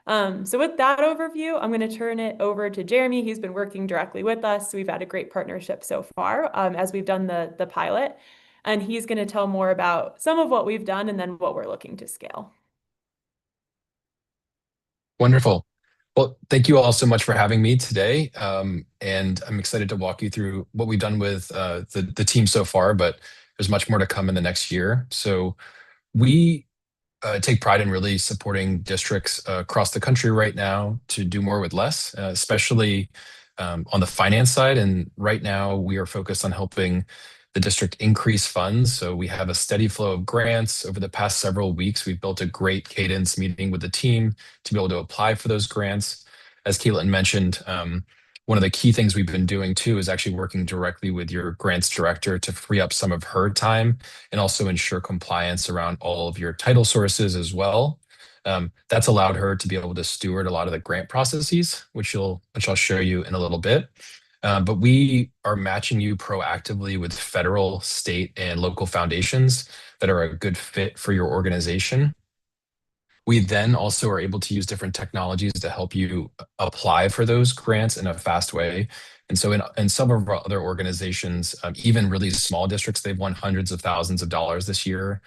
So with that overview, I'm going to turn it over to Jeremy. He's been working directly with us. We've had a great partnership so far as we've done the pilot, and he's going to tell more about some of what we've done and then what we're looking to scale. Wonderful. Well, thank you all so much for having me today. And I'm excited to walk you through what we've done with the team so far, but there's much more to come in the next year. So we take pride in really supporting districts across the country right now to do more with less, especially on the finance side. And right now we are focused on helping the district increase funds. So we have a steady flow of grants. Over the past several weeks, we've built a great cadence meeting with the team to be able to apply for those grants. As Caitlin mentioned, one of the key things we've been doing too is actually working directly with your grants director to free up some of her time and also ensure compliance around all of your title sources as well. That's allowed her to be able to steward a lot of the grant processes, which I'll show you in a little bit. But we are matching you proactively with federal, state, and local foundations that are a good fit for your organization. We then also are able to use different technologies to help you apply for those grants in a fast way. And so in some of our other organizations, even really small districts, they've won hundreds of thousands of dollars this year.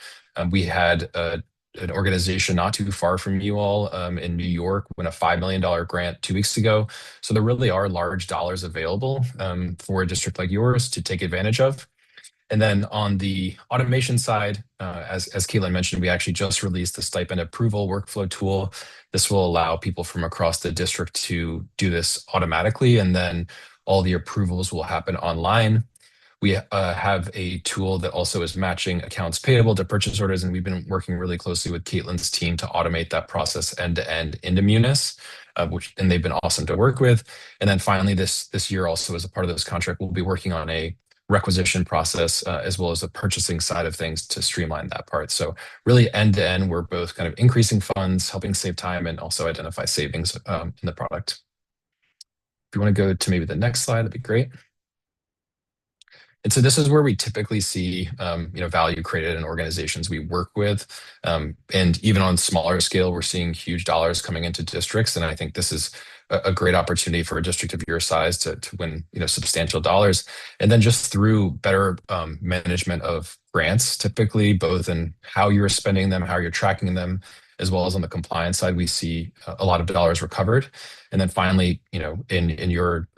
We had a an organization not too far from you all in New York won a $5 million grant 2 weeks ago. So there really are large dollars available for a district like yours to take advantage of. And then on the automation side, as Caitlin mentioned, we actually just released the stipend approval workflow tool. This will allow people from across the district to do this automatically, and then all the approvals will happen online. We have a tool that also is matching accounts payable to purchase orders, and we've been working really closely with Caitlin's team to automate that process end to end into Munis, and they've been awesome to work with. And then finally, this year also as a part of this contract, we'll be working on a requisition process as well as the purchasing side of things to streamline that part. So really end to end, we're both kind of increasing funds, helping save time, and also identify savings in the product. If you want to go to maybe the next slide, that'd be great. And so this is where we typically see value created in organizations we work with. And even on smaller scale, we're seeing huge dollars coming into districts. And I think this is a great opportunity for a district of your size to win substantial dollars. And then just through better management of grants, typically both in how you're spending them, how you're tracking them, as well as on the compliance side, we see a lot of dollars recovered. And then finally, in your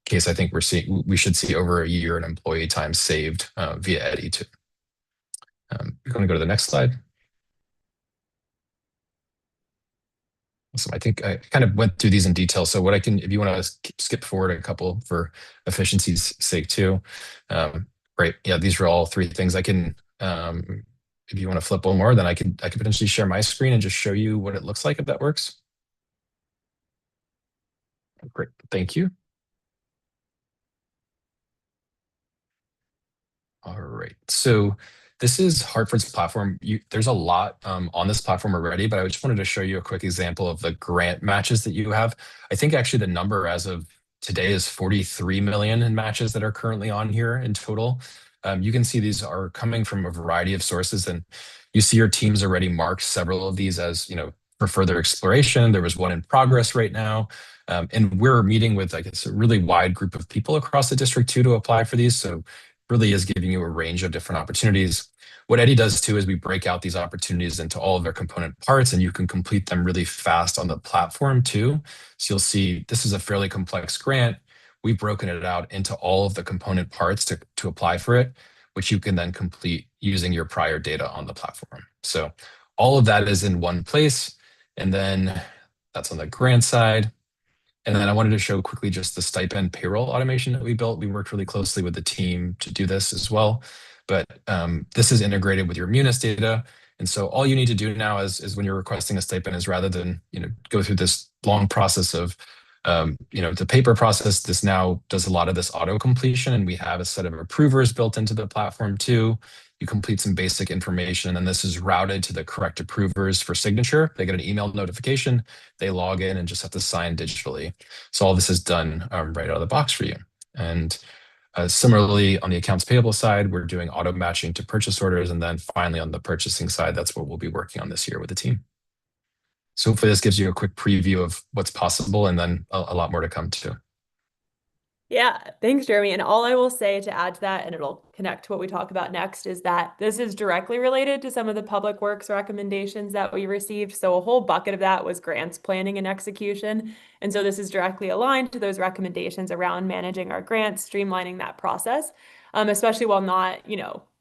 case, I think we should see over a year in employee time saved via Eddy too. We're going to go to the next slide. So I think I kind of went through these in detail. So if you want to skip forward a couple for efficiency's sake too. Great. Yeah, these are all three things I can, if you want to flip one more, then I could potentially share my screen and just show you what it looks like if that works. Great, thank you. All right, so this is Hartford's platform. There's a lot on this platform already, but I just wanted to show you a quick example of the grant matches that you have. I think actually the number as of today is 43 million in matches that are currently on here in total. You can see these are coming from a variety of sources, and you see your teams already marked several of these as, for further exploration. There was one in progress right now. And we're meeting with, I guess, a really wide group of people across the district too to apply for these. So really is giving you a range of different opportunities. What Eddy does too is we break out these opportunities into all of their component parts, and you can complete them really fast on the platform too. So you'll see this is a fairly complex grant. We've broken it out into all of the component parts to apply for it, which you can then complete using your prior data on the platform. So all of that is in one place. And then that's on the grant side. And then I wanted to show quickly just the stipend payroll automation that we built. We worked really closely with the team to do this as well. But this is integrated with your Munis data. And so all you need to do now is when you're requesting a stipend is rather than go through this long process of the paper process, this now does a lot of this auto completion. And we have a set of approvers built into the platform too. You complete some basic information, and this is routed to the correct approvers for signature. They get an email notification, they log in and just have to sign digitally. So all this is done right out of the box for you. And similarly, on the accounts payable side, we're doing auto matching to purchase orders. And then finally, on the purchasing side, that's what we'll be working on this year with the team. So hopefully this gives you a quick preview of what's possible, and then a lot more to come too. Yeah, thanks, Jeremy. And all I will say to add to that, and it'll connect to what we talk about next, is that this is directly related to some of the public works recommendations that we received. So a whole bucket of that was grants planning and execution. And so this is directly aligned to those recommendations around managing our grants, streamlining that process, especially while not,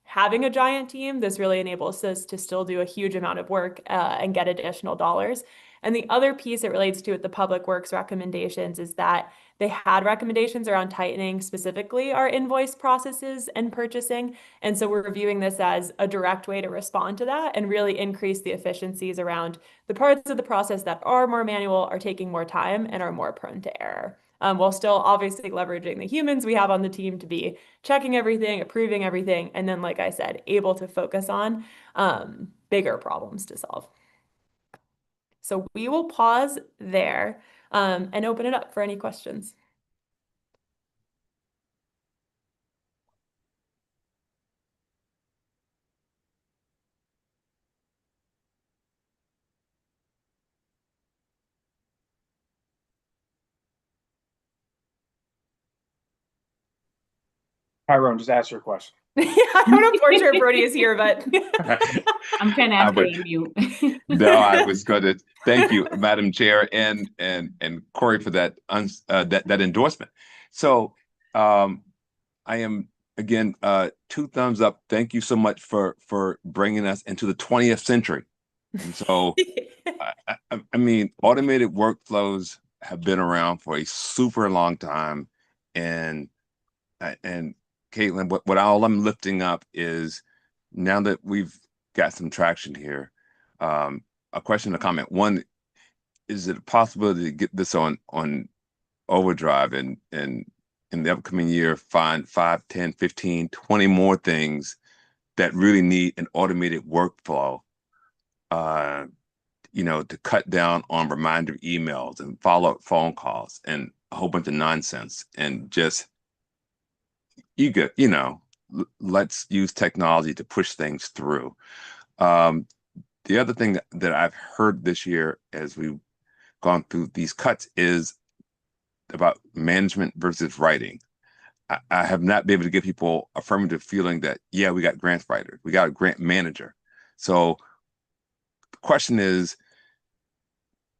having a giant team. This really enables us to still do a huge amount of work and get additional dollars. And the other piece it relates to with the public works recommendations is that they had recommendations around tightening specifically our invoice processes and purchasing. And so we're viewing this as a direct way to respond to that and really increase the efficiencies around the parts of the process that are more manual, are taking more time, and are more prone to error. While still obviously leveraging the humans we have on the team to be checking everything, approving everything, and then, like I said, able to focus on bigger problems to solve. So we will pause there and open it up for any questions. Tyrone, just ask your question. Yeah, I don't know if sure Brody is here, but I'm trying to I ask would- her to mute. No, I was going to thank you, Madam Chair, and Corey for that that endorsement. So, I am again 2 thumbs up. Thank you so much for bringing us into the 20th century. And so, I mean, automated workflows have been around for a super long time, and Caitlin, what all I'm lifting up is now that we've got some traction here. A question, a comment. One, is it a possibility to get this on overdrive and in the upcoming year find 5, 10, 15, 20 more things that really need an automated workflow, to cut down on reminder emails and follow-up phone calls and a whole bunch of nonsense, and just let's use technology to push things through. The other thing that I've heard this year as we've gone through these cuts is about management versus writing. I have not been able to give people affirmative feeling that, yeah, we got grant writers, we got a grant manager. So the question is,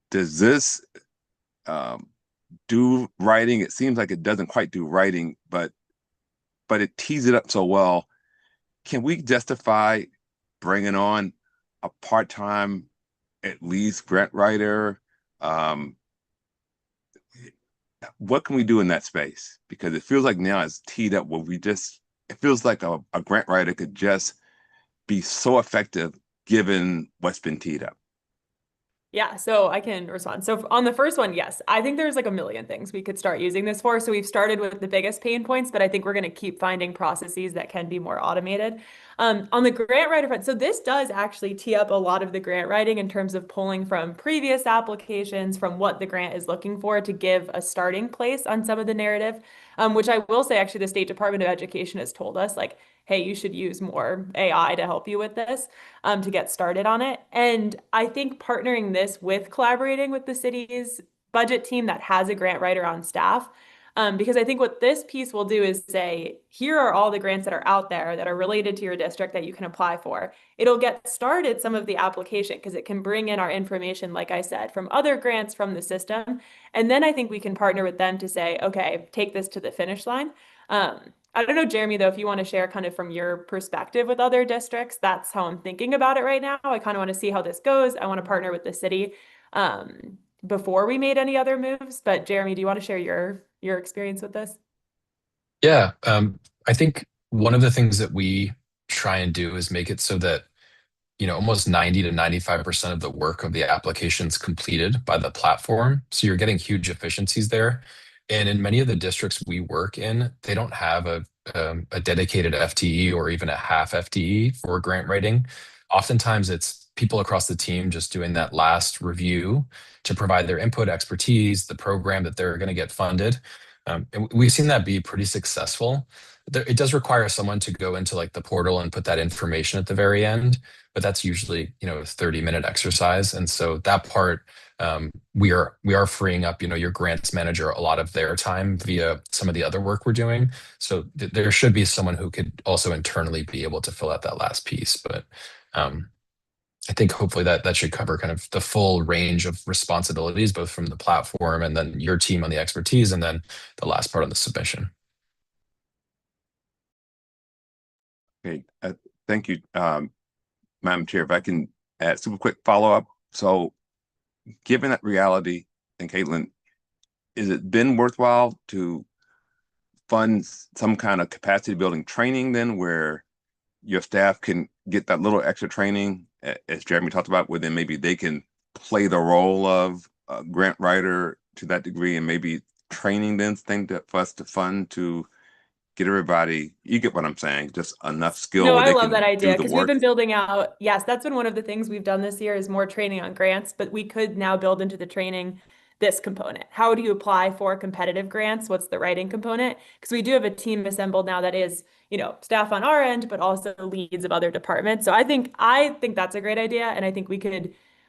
does this do writing? It seems like it doesn't quite do writing, but it tees it up so well. Can we justify bringing on a part-time, at least, grant writer? What can we do in that space? Because it feels like now it's teed up where it feels like a grant writer could just be so effective given what's been teed up. Yeah, so I can respond. So on the first one, yes, I think there's like a million things we could start using this for. So we've started with the biggest pain points, but I think we're going to keep finding processes that can be more automated. On the grant writer front, so this does actually tee up a lot of the grant writing in terms of pulling from previous applications, from what the grant is looking for to give a starting place on some of the narrative, which I will say, actually, the State Department of Education has told us, like, hey, you should use more AI to help you with this, to get started on it. And I think partnering this with collaborating with the city's budget team that has a grant writer on staff, because I think what this piece will do is say, here are all the grants that are out there that are related to your district that you can apply for. It'll get started some of the application because it can bring in our information, like I said, from other grants from the system. And then I think we can partner with them to say, okay, take this to the finish line. I don't know, Jeremy, though, if you want to share kind of from your perspective with other districts, that's how I'm thinking about it right now. I kind of want to see how this goes. I want to partner with the city before we made any other moves. But Jeremy, do you want to share your experience with this? Yeah, I think one of the things that we try and do is make it so that, almost 90 to 95% of the work of the application is completed by the platform. So you're getting huge efficiencies there. And in many of the districts we work in, they don't have a dedicated FTE or even a half FTE for grant writing. Oftentimes it's people across the team just doing that last review to provide their input, expertise, the program that they're going to get funded. And we've seen that be pretty successful. It does require someone to go into like the portal and put that information at the very end, but that's usually, a 30-minute exercise. And so that part, we are freeing up, your grants manager a lot of their time via some of the other work we're doing. So there should be someone who could also internally be able to fill out that last piece. But I think hopefully that should cover kind of the full range of responsibilities, both from the platform and then your team on the expertise, and then the last part on the submission. Okay, thank you, Madam Chair. If I can add super quick follow-up. So given that reality, and Caitlin, is it been worthwhile to fund some kind of capacity building training then where your staff can get that little extra training, as Jeremy talked about, where then maybe they can play the role of a grant writer to that degree, and maybe training then thing for us to fund to get everybody, you get what I'm saying, just enough skill. No, where I they love can that do idea the because we've work. been building out. Yes, that's been one of the things we've done this year is more training on grants, but we could now build into the training this component. How do you apply for competitive grants? What's the writing component? Because we do have a team assembled now that is, staff on our end, but also leads of other departments. So I think that's a great idea. And I think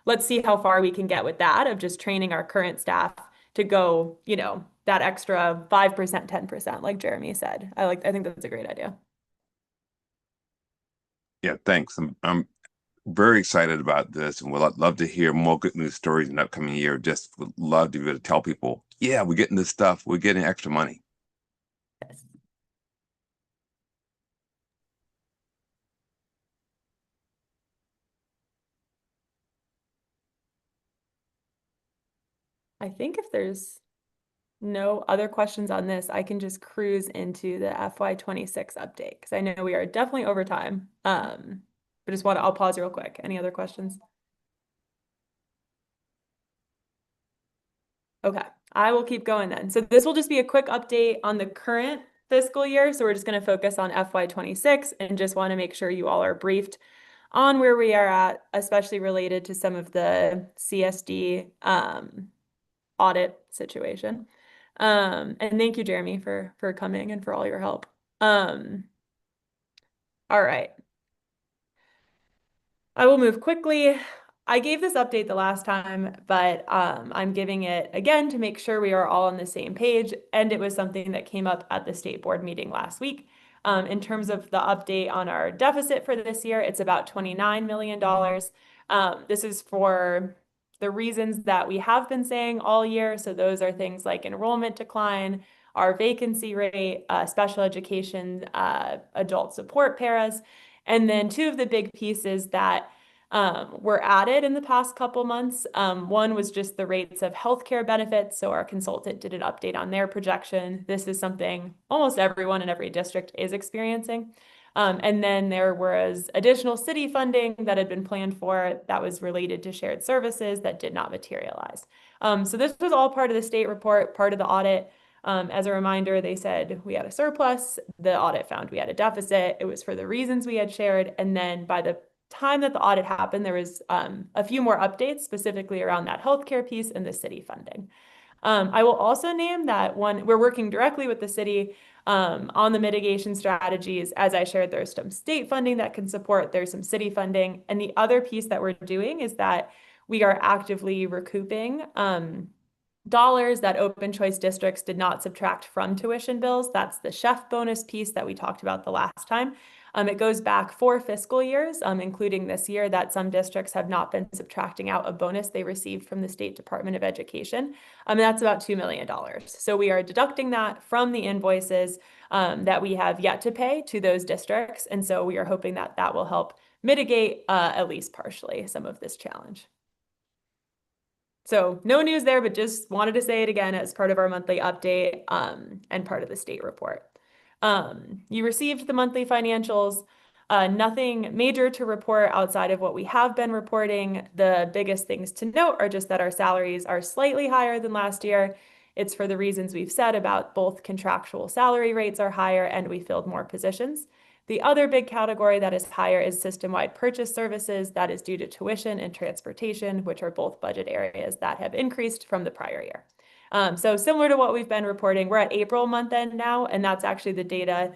let's see how far we can get with that of just training our current staff to go, that extra 5%, 10%, like Jeremy said. I think that's a great idea. Yeah, thanks. I'm very excited about this, and would love to hear more good news stories in the upcoming year. Just would love to be able to tell people, yeah, we're getting this stuff, we're getting extra money. Yes. I think if there's no other questions on this, I can just cruise into the FY26 update because I know we are definitely over time. But I'll pause real quick. Any other questions? Okay, I will keep going then. So this will just be a quick update on the current fiscal year. So we're just going to focus on FY26 and just want to make sure you all are briefed on where we are at, especially related to some of the CSD audit situation. And thank you, Jeremy, for coming and for all your help. All right. I will move quickly. I gave this update the last time, but I'm giving it again to make sure we are all on the same page. And it was something that came up at the state board meeting last week. In terms of the update on our deficit for this year, it's about $29 million. This is for the reasons that we have been saying all year. So those are things like enrollment decline, our vacancy rate, special education, adult support paras. And then two of the big pieces that were added in the past couple months. One was just the rates of healthcare benefits. So our consultant did an update on their projection. This is something almost everyone in every district is experiencing. And then there was additional city funding that had been planned for that was related to shared services that did not materialize. So this was all part of the state report, part of the audit. As a reminder, they said we had a surplus. The audit found we had a deficit. It was for the reasons we had shared. And then by the time that the audit happened, there was a few more updates specifically around that healthcare piece and the city funding. I will also name that we're working directly with the city on the mitigation strategies. As I shared, there's some state funding that can support, there's some city funding. And the other piece that we're doing is that we are actively recouping dollars that open choice districts did not subtract from tuition bills. That's the chef bonus piece that we talked about the last time. It goes back 4 fiscal years, including this year, that some districts have not been subtracting out a bonus they received from the State Department of Education. And that's about $2 million. So we are deducting that from the invoices that we have yet to pay to those districts. And so we are hoping that that will help mitigate at least partially some of this challenge. So no news there, but just wanted to say it again as part of our monthly update and part of the state report. You received the monthly financials, nothing major to report outside of what we have been reporting. The biggest things to note are just that our salaries are slightly higher than last year. It's for the reasons we've said about both contractual salary rates are higher and we filled more positions. The other big category that is higher is system-wide purchase services. That is due to tuition and transportation, which are both budget areas that have increased from the prior year. So similar to what we've been reporting, we're at April month end now, and that's actually the data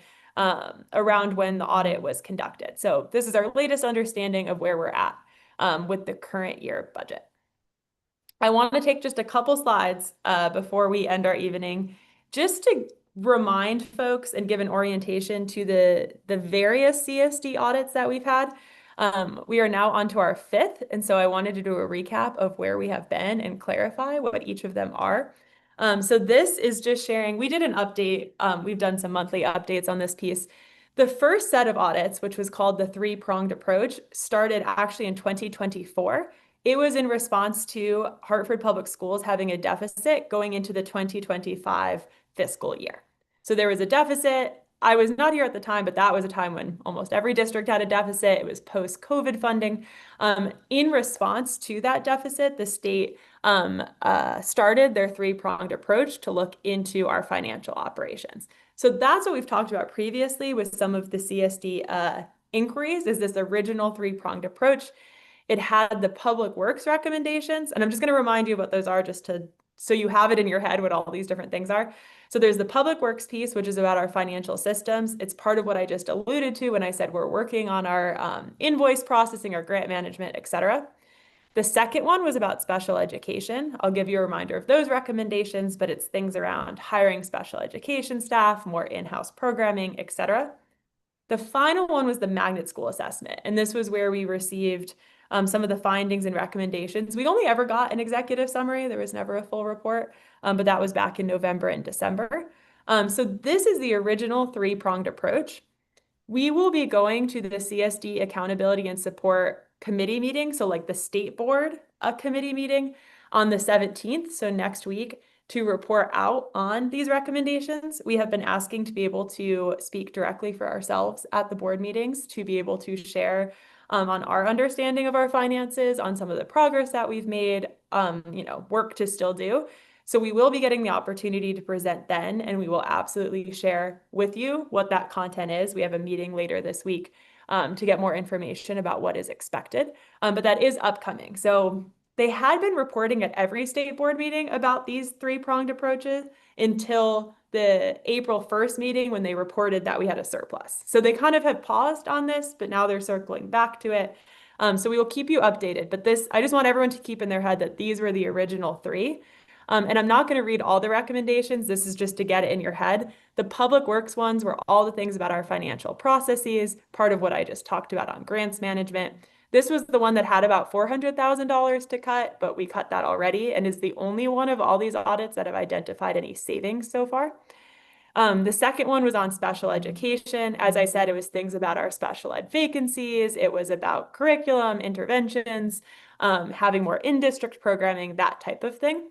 around when the audit was conducted. So this is our latest understanding of where we're at with the current year budget. I want to take just a couple slides before we end our evening, just to remind folks and give an orientation to the various CSD audits that we've had. We are now onto our 5th, and so I wanted to do a recap of where we have been and clarify what each of them are. So this is just sharing, we did an update, we've done some monthly updates on this piece. The first set of audits, which was called the 3-pronged approach, started actually in 2024. It was in response to Hartford Public Schools having a deficit going into the 2025 fiscal year. So there was a deficit. I was not here at the time, but that was a time when almost every district had a deficit. It was post-COVID funding. In response to that deficit, the state started their 3-pronged approach to look into our financial operations. So that's what we've talked about previously with some of the CSD inquiries, is this original 3-pronged approach. It had the public works recommendations, and I'm just going to remind you what those are just so you have it in your head what all these different things are. So there's the public works piece, which is about our financial systems. It's part of what I just alluded to when I said we're working on our invoice processing, our grant management, et cetera. The second one was about special education. I'll give you a reminder of those recommendations, but it's things around hiring special education staff, more in-house programming, etc. The final one was the magnet school assessment, and this was where we received some of the findings and recommendations. We only ever got an executive summary. There was never a full report, but that was back in November and December. So this is the original three-pronged approach. We will be going to the CSD Accountability and Support Committee meeting, so like the state board committee meeting on the 17th, so next week, to report out on these recommendations. We have been asking to be able to speak directly for ourselves at the board meetings, to be able to share on our understanding of our finances, on some of the progress that we've made, work to still do. So we will be getting the opportunity to present then, and we will absolutely share with you what that content is. We have a meeting later this week to get more information about what is expected, but that is upcoming. So they had been reporting at every state board meeting about these three-pronged approaches until the April 1st meeting when they reported that we had a surplus. So they kind of have paused on this, but now they're circling back to it. So we will keep you updated, but I just want everyone to keep in their head that these were the original three. And I'm not going to read all the recommendations. This is just to get it in your head. The public works ones were all the things about our financial processes, part of what I just talked about on grants management. This was the one that had about $400,000 to cut, but we cut that already and is the only one of all these audits that have identified any savings so far. The second one was on special education. As I said, it was things about our special ed vacancies. It was about curriculum, interventions, having more in-district programming, that type of thing.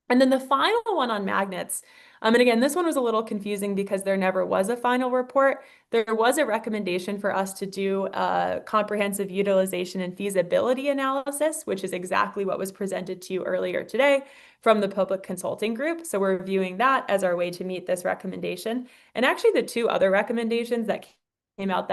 And then the final one on magnets, and again, this one was a little confusing because there never was a final report. There was a recommendation for us to do a comprehensive utilization and feasibility analysis, which is exactly what was presented to you earlier today from the public consulting group. So we're viewing that as our way to meet this recommendation. And actually the two other recommendations that came out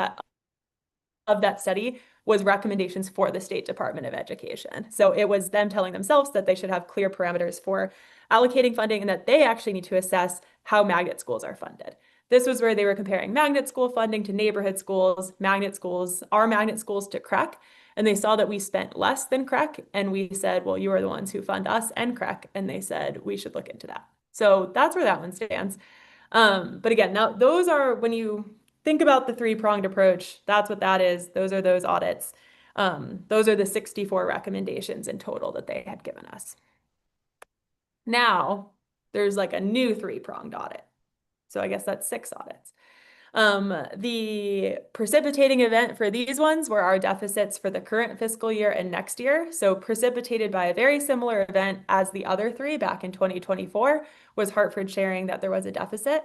of that study was recommendations for the State Department of Education. So it was them telling themselves that they should have clear parameters for allocating funding and that they actually need to assess how magnet schools are funded. This was where they were comparing magnet school funding to neighborhood schools, our magnet schools to CREC, and they saw that we spent less than CREC, and we said, well, you are the ones who fund us and CREC, and they said we should look into that. So that's where that one stands. But again, now those are, when you think about the three-pronged approach, that's what that is. Those are those audits. Those are the 64 recommendations in total that they had given us. Now, there's like a new three-pronged audit. So I guess that's 6 audits. The precipitating event for these ones were our deficits for the current fiscal year and next year. So precipitated by a very similar event as the other 3 back in 2024 was Hartford sharing that there was a deficit.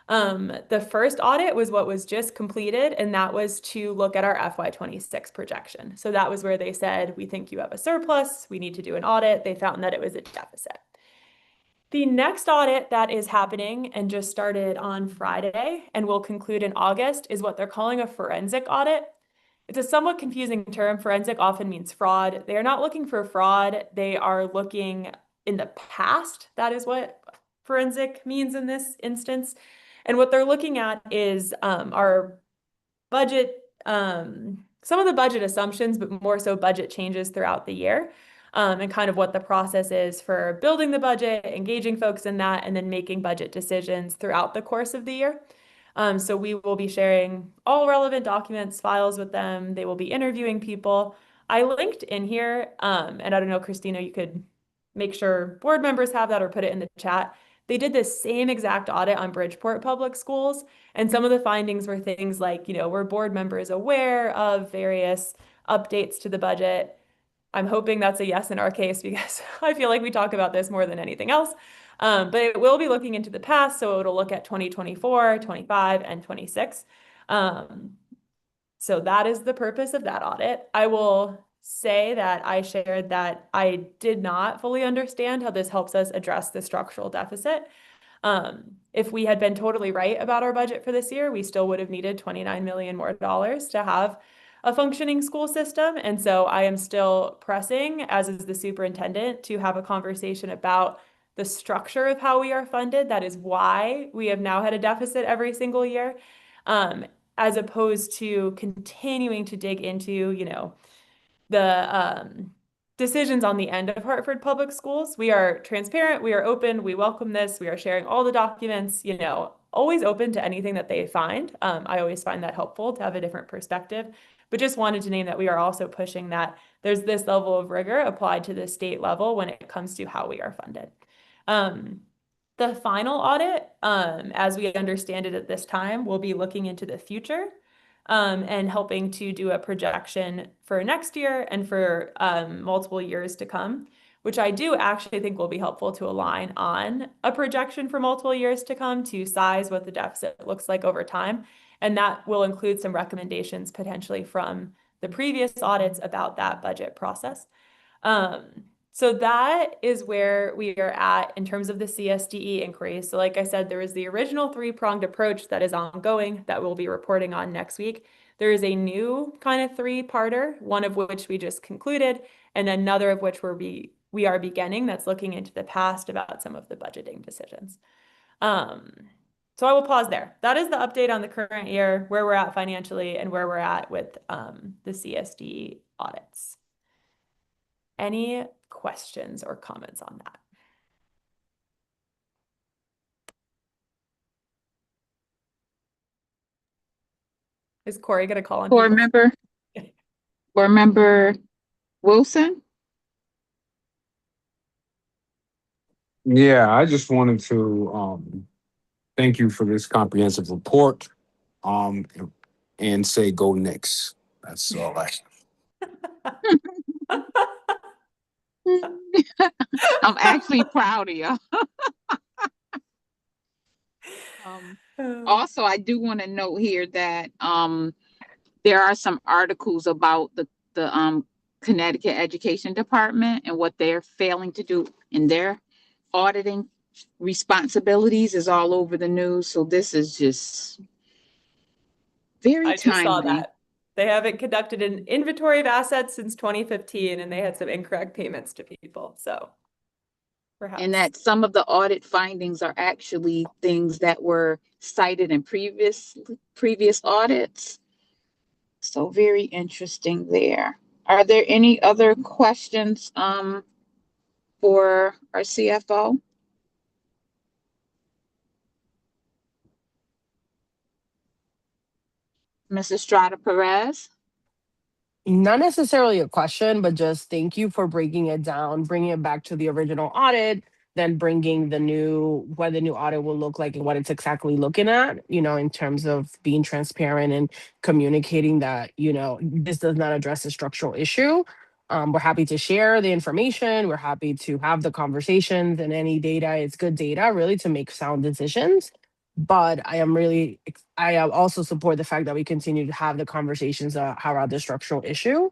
The first audit was what was just completed, and that was to look at our FY26 projection. So that was where they said, we think you have a surplus, we need to do an audit. They found that it was a deficit. The next audit that is happening and just started on Friday and will conclude in August is what they're calling a forensic audit. It's a somewhat confusing term. Forensic often means fraud. They are not looking for fraud. They are looking in the past. That is what forensic means in this instance. And what they're looking at is our budget, some of the budget assumptions, but more so budget changes throughout the year, and kind of what the process is for building the budget, engaging folks in that, and then making budget decisions throughout the course of the year. So we will be sharing all relevant documents, files with them. They will be interviewing people. I linked in here, and I don't know, Christina, you could make sure board members have that or put it in the chat. They did the same exact audit on Bridgeport Public Schools, and some of the findings were things like, were board members aware of various updates to the budget? I'm hoping that's a yes in our case because I feel like we talk about this more than anything else. But it will be looking into the past, so it'll look at 2024, 25, and 26. So that is the purpose of that audit. I will say that I shared that I did not fully understand how this helps us address the structural deficit. If we had been totally right about our budget for this year, we still would have needed $29 million more to have a functioning school system. And so I am still pressing, as is the superintendent, to have a conversation about the structure of how we are funded. That is why we have now had a deficit every single year, as opposed to continuing to dig into, the decisions on the end of Hartford Public Schools. We are transparent, we are open, we welcome this, we are sharing all the documents, you know, always open to anything that they find. I always find that helpful to have a different perspective, but just wanted to name that we are also pushing that there's this level of rigor applied to the state level when it comes to how we are funded. The final audit, as we understand it at this time, will be looking into the future and helping to do a projection for next year and for multiple years to come, which I do actually think will be helpful to align on a projection for multiple years to come to size what the deficit looks like over time. And that will include some recommendations potentially from the previous audits about that budget process. So that is where we are at in terms of the CSDE inquiry. So like I said, there is the original three-pronged approach that is ongoing that we'll be reporting on next week. There is a new kind of three-parter, one of which we just concluded, and another of which we are beginning that's looking into the past about some of the budgeting decisions. So I will pause there. That is the update on the current year, where we're at financially and where we're at with the CSD audits. Any questions or comments on that? Is Corey going to call on Board people? member Wilson? Yeah, I just wanted to thank you for this comprehensive report and say go Knicks. That's all I I'm actually proud of you. Also, I do want to note here that there are some articles about the Connecticut Education Department and what they're failing to do in their auditing responsibilities is all over the news. So this is just very I just saw timely. that. They haven't conducted an inventory of assets since 2015, and they had some incorrect payments to people. So perhaps. And that some of the audit findings are actually things that were cited in previous audits. So very interesting there. Are there any other questions for our CFO? Mrs. Estrada Perez? Not necessarily a question, but just thank you for breaking it down, bringing it back to the original audit, then bringing what the new audit will look like and what it's exactly looking at, you know, in terms of being transparent and communicating that, you know, this does not address a structural issue. We're happy to share the information. We're happy to have the conversations, and any data is good data really to make sound decisions. But I also support the fact that we continue to have the conversations around the structural issue,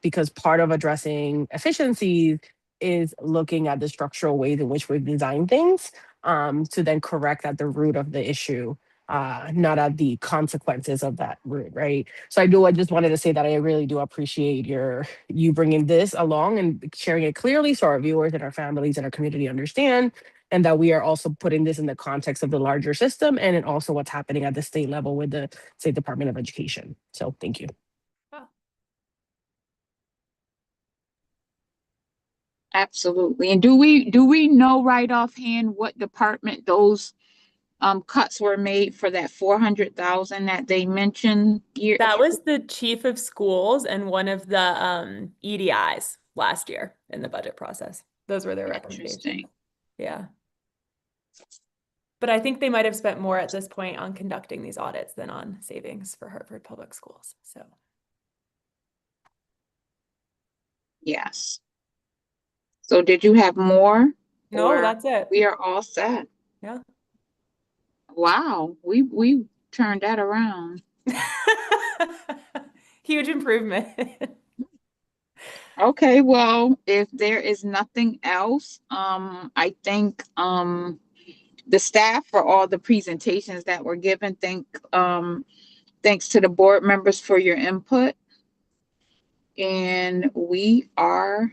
because part of addressing efficiencies is looking at the structural ways in which we've designed things to then correct at the root of the issue, not at the consequences of that root, right? So I just wanted to say that I really do appreciate you bringing this along and sharing it clearly so our viewers and our families and our community understand, and that we are also putting this in the context of the larger system and also what's happening at the state level with the State Department of Education. So thank you. Absolutely. And do we know right offhand what department those cuts were made for that 400,000 that they mentioned? That was the chief of schools and one of the EDIs last year in the budget process. Those were their recommendations. Yeah. But I think they might have spent more at this point on conducting these audits than on savings for Hartford Public Schools. So. Yes. So did you have more? No, that's it. We are all set. Yeah. Wow. We turned that around. Huge improvement. Okay, well, if there is nothing else, I thank the staff for all the presentations that were given. Thanks to the board members for your input. And we are